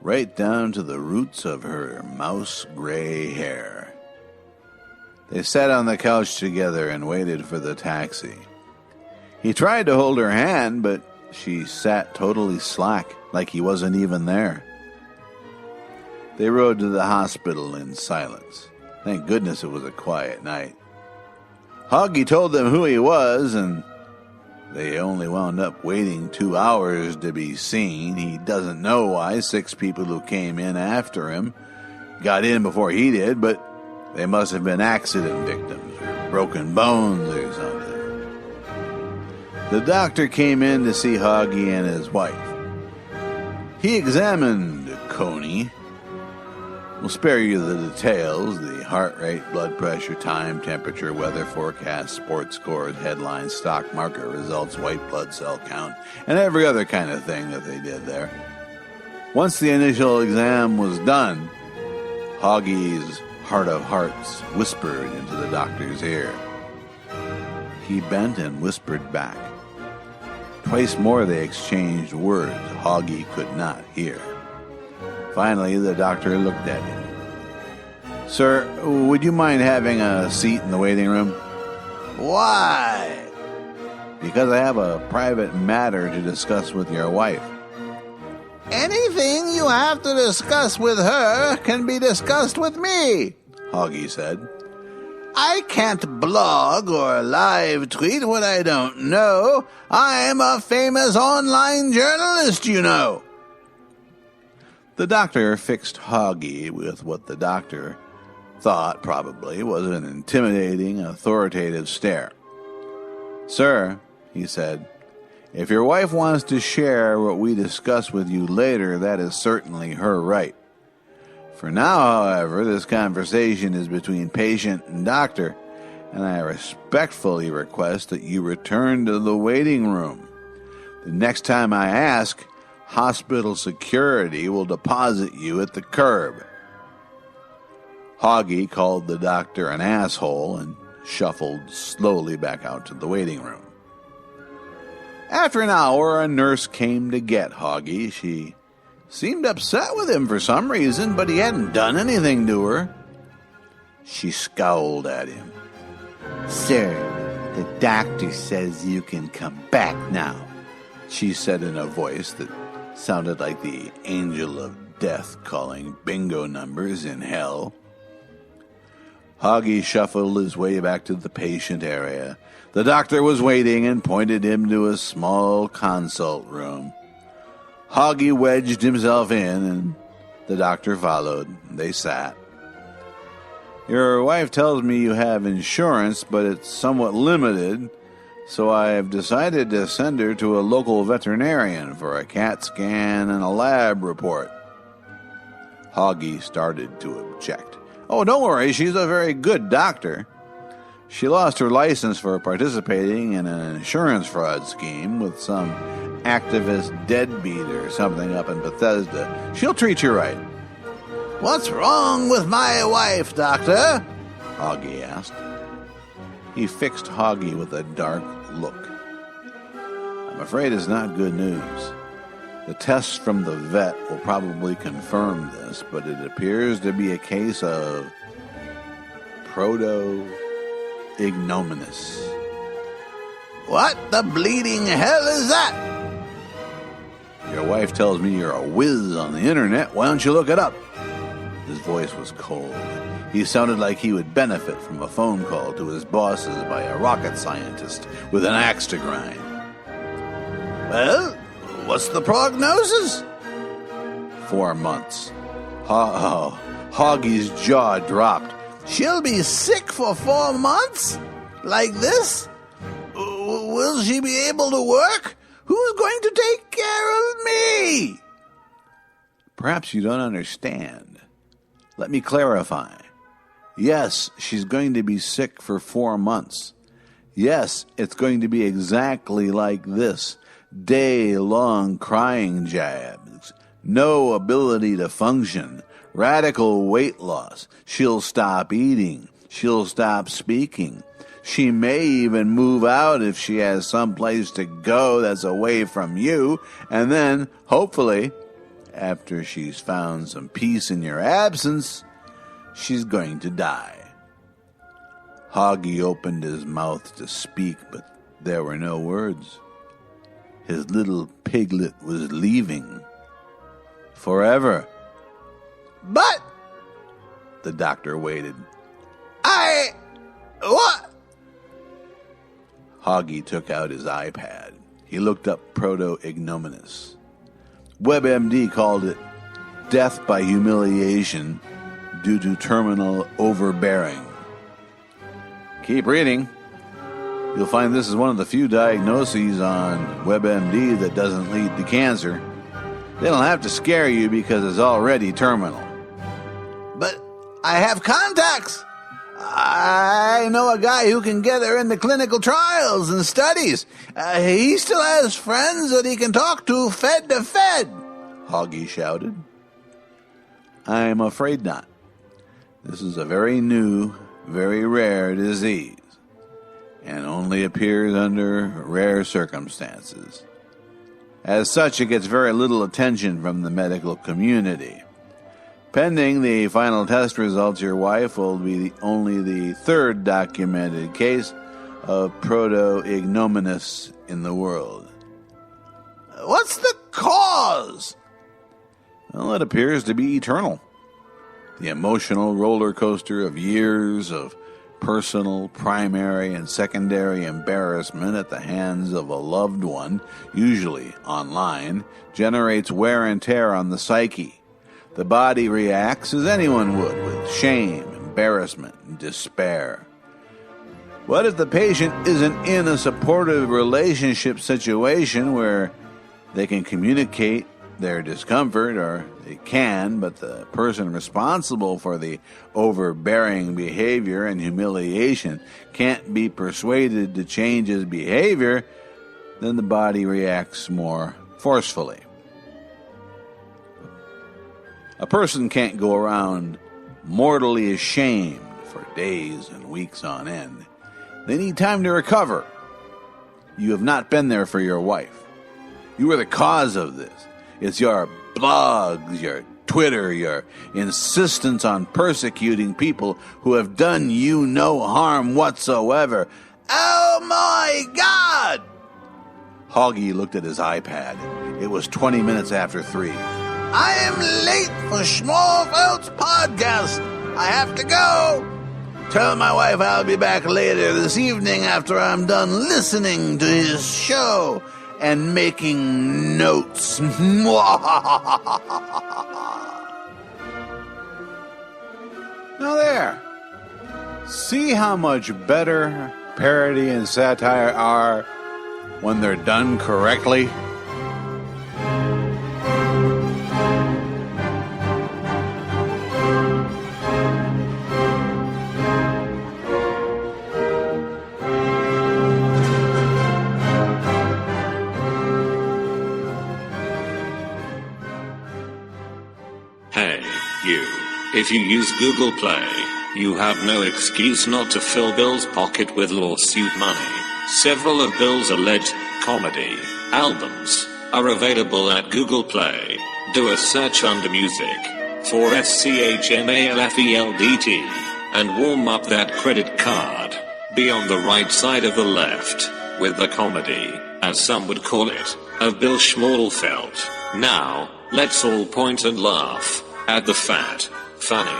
right down to the roots of her mouse gray hair. They sat on the couch together and waited for the taxi. He tried to hold her hand, but she sat totally slack, like he wasn't even there. They rode to the hospital in silence. Thank goodness it was a quiet night. Hoggy told them who he was, and they only wound up waiting 2 hours to be seen. He doesn't know why 6 people who came in after him got in before he did, but they must have been accident victims or broken bones or something. The doctor came in to see Hoggy and his wife. He examined Coney. We'll spare you the details, the heart rate, blood pressure, time, temperature, weather forecast, sports scores, headlines, stock market results, white blood cell count, and every other kind of thing that they did there. Once the initial exam was done, Hoggy's heart of hearts whispered into the doctor's ear. He bent and whispered back, Twice more they exchanged words Hoggy could not hear. Finally, the doctor looked at him. "Sir, would you mind having a seat in the waiting room?" "Why?" "Because I have a private matter to discuss with your wife." "Anything you have to discuss with her can be discussed with me," Hoggy said. "I can't blog or live tweet what I don't know. I'm a famous online journalist, you know." The doctor fixed Hoggy with what the doctor thought probably was an intimidating, authoritative stare. "Sir," he said, "if your wife wants to share what we discuss with you later, that is certainly her right. For now, however, this conversation is between patient and doctor, and I respectfully request that you return to the waiting room. The next time I ask, hospital security will deposit you at the curb." Hoggy called the doctor an asshole and shuffled slowly back out to the waiting room. After an hour, a nurse came to get Hoggy. She seemed upset with him for some reason, but he hadn't done anything to her. She scowled at him. "Sir, the doctor says you can come back now," she said in a voice that sounded like the angel of death calling bingo numbers in hell. Hoggy shuffled his way back to the patient area. The doctor was waiting and pointed him to a small consult room. Hoggy wedged himself in, and the doctor followed. They sat. "Your wife tells me you have insurance, but it's somewhat limited, so I have decided to send her to a local veterinarian for a CAT scan and a lab report." Hoggy started to object. "Oh, don't worry, she's a very good doctor. She lost her license for participating in an insurance fraud scheme with some activist deadbeat or something up in Bethesda. She'll treat you right." "What's wrong with my wife, doctor?" Hoggy asked. He fixed Hoggy with a dark look. "I'm afraid it's not good news. The tests from the vet will probably confirm this, but it appears to be a case of proto-ignominous." "What the bleeding hell is that?" "Your wife tells me you're a whiz on the internet. Why don't you look it up?" His voice was cold. He sounded like he would benefit from a phone call to his bosses by a rocket scientist with an axe to grind. "Well, what's the prognosis?" 4 months. Hoggy's jaw dropped. "She'll be sick for 4 months? Like this? Will she be able to work? Who's going to take care of me?" "Perhaps you don't understand. Let me clarify. Yes, she's going to be sick for 4 months. Yes, it's going to be exactly like this. Day-long crying jabs. No ability to function. Radical weight loss. She'll stop eating. She'll stop speaking. She may even move out if she has someplace to go that's away from you. And then, hopefully, after she's found some peace in your absence, she's going to die." Hoggy opened his mouth to speak, but there were no words. His little piglet was leaving. Forever. "But," the doctor waited. What?" Hoggy took out his iPad. He looked up proto-ignominous. WebMD called it death by humiliation due to terminal overbearing. Keep reading. You'll find this is one of the few diagnoses on WebMD that doesn't lead to cancer. They don't have to scare you because it's already terminal. "But I have contacts. I know a guy who can get her into clinical trials and studies. He still has friends that he can talk to Fed to Fed," Hoggy shouted. "I'm afraid not. This is a very new, very rare disease, and only appears under rare circumstances. As such, it gets very little attention from the medical community. Pending the final test results, your wife will be only the third documented case of proto-ignominus in the world. What's the cause? Well, it appears to be eternal. The emotional roller coaster of years of personal, primary, and secondary embarrassment at the hands of a loved one, usually online, generates wear and tear on the psyche. The body reacts as anyone would, with shame, embarrassment, and despair. What if the patient isn't in a supportive relationship situation where they can communicate their discomfort, or they can, but the person responsible for the overbearing behavior and humiliation can't be persuaded to change his behavior? Then the body reacts more forcefully. A person can't go around mortally ashamed for days and weeks on end. They need time to recover. You have not been there for your wife. You are the cause of this. It's your blogs, your Twitter, your insistence on persecuting people who have done you no harm whatsoever. Oh my God! Hoggy looked at his iPad. It was 20 minutes after 3. I am late for Schmallfeld's podcast. I have to go. Tell my wife I'll be back later this evening after I'm done listening to his show and making notes. Now there. See how much better parody and satire are when they're done correctly?
Hey, you. If you use Google Play, you have no excuse not to fill Bill's pocket with lawsuit money. Several of Bill's alleged comedy albums are available at Google Play. Do a search under music for SCHMALFELDT and warm up that credit card. Be on the right side of the left with the comedy, as some would call it, of Bill Schmalfeld. Now, let's all point and laugh at the fat, funny.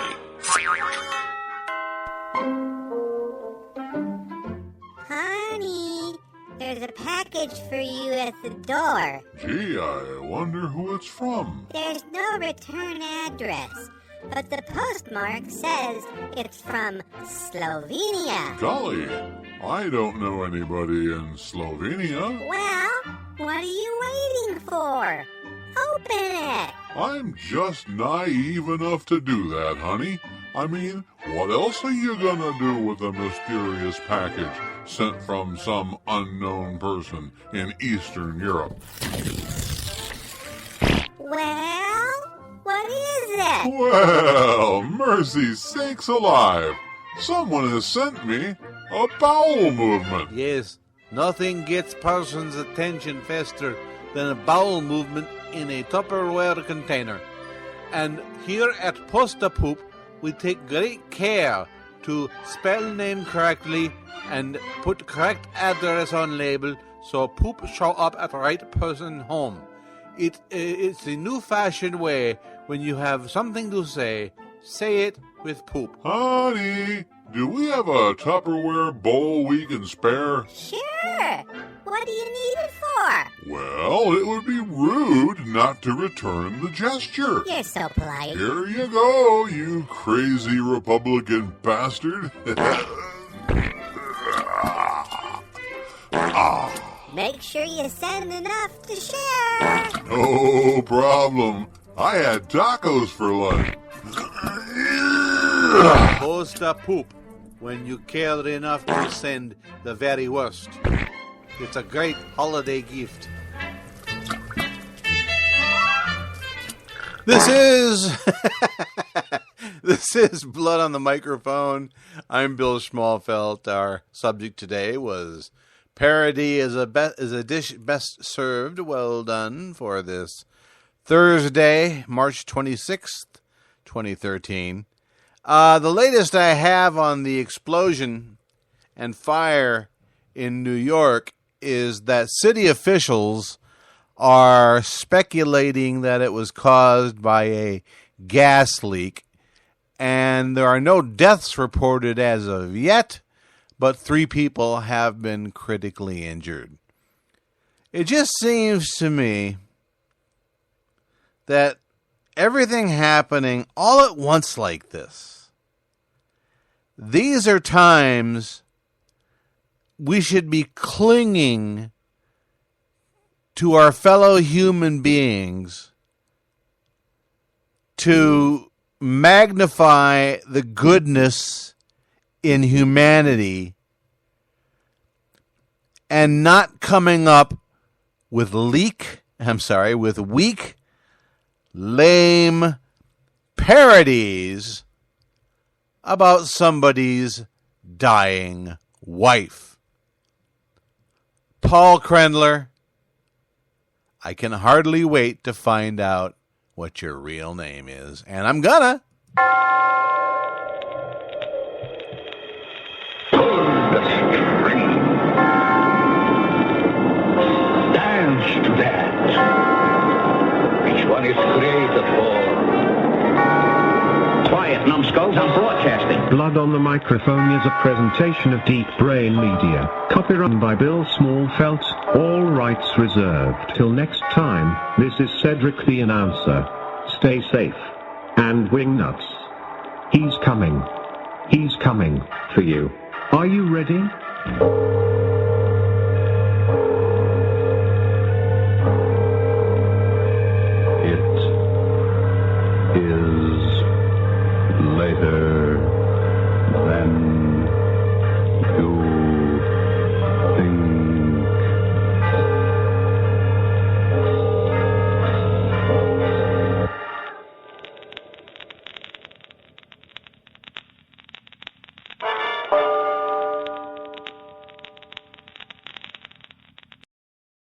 Honey, there's a package for you at the door.
Gee, I wonder who it's from.
There's no return address, but the postmark says it's from Slovenia.
Golly, I don't know anybody in Slovenia.
Well, what are you waiting for? Open it.
I'm just naive enough to do that, honey. I mean, what else are you gonna do with a mysterious package sent from some unknown person in Eastern Europe?
Well, what is it?
Well, mercy sakes alive. Someone has sent me a bowel movement.
Yes, nothing gets person's attention faster than a bowel movement in a Tupperware container. And here at Posta Poop, we take great care to spell name correctly and put correct address on label so poop show up at right person home. It's the new fashioned way. When you have something to say it with poop.
Honey, do we have a Tupperware bowl we can spare?
Sure. What do you need it for?
Well, it would be rude not to return the gesture.
You're so polite.
Here you go, you crazy Republican bastard.
Make sure you send enough to share.
No problem. I had tacos for lunch.
Posta Poop, when you care enough to send the very worst. It's a great holiday gift. This is Blood on the Microphone. I'm Bill Schmalfeld. Our subject today was Parody is a dish best served. Well done for this Thursday, March 26th, 2013. The latest I have on the explosion and fire in New York is that city officials are speculating that it was caused by a gas leak, and there are no deaths reported as of yet, but 3 people have been critically injured. It just seems to me that everything happening all at once like this, these are times we should be clinging to our fellow human beings to magnify the goodness in humanity and not coming up with weak, lame parodies about somebody's dying wife. Paul Krendler, I can hardly wait to find out what your real name is, and I'm gonna.
Dance to that. Which one is greater for? Quiet, numbskulls, I'm broadcasting.
Blood on the Microphone is a presentation of Deep Brain Media. Copyright by Bill Smallfelt. All rights reserved. Till next time, this is Cedric the announcer. Stay safe. And wing nuts. He's coming. He's coming for you. Are you ready?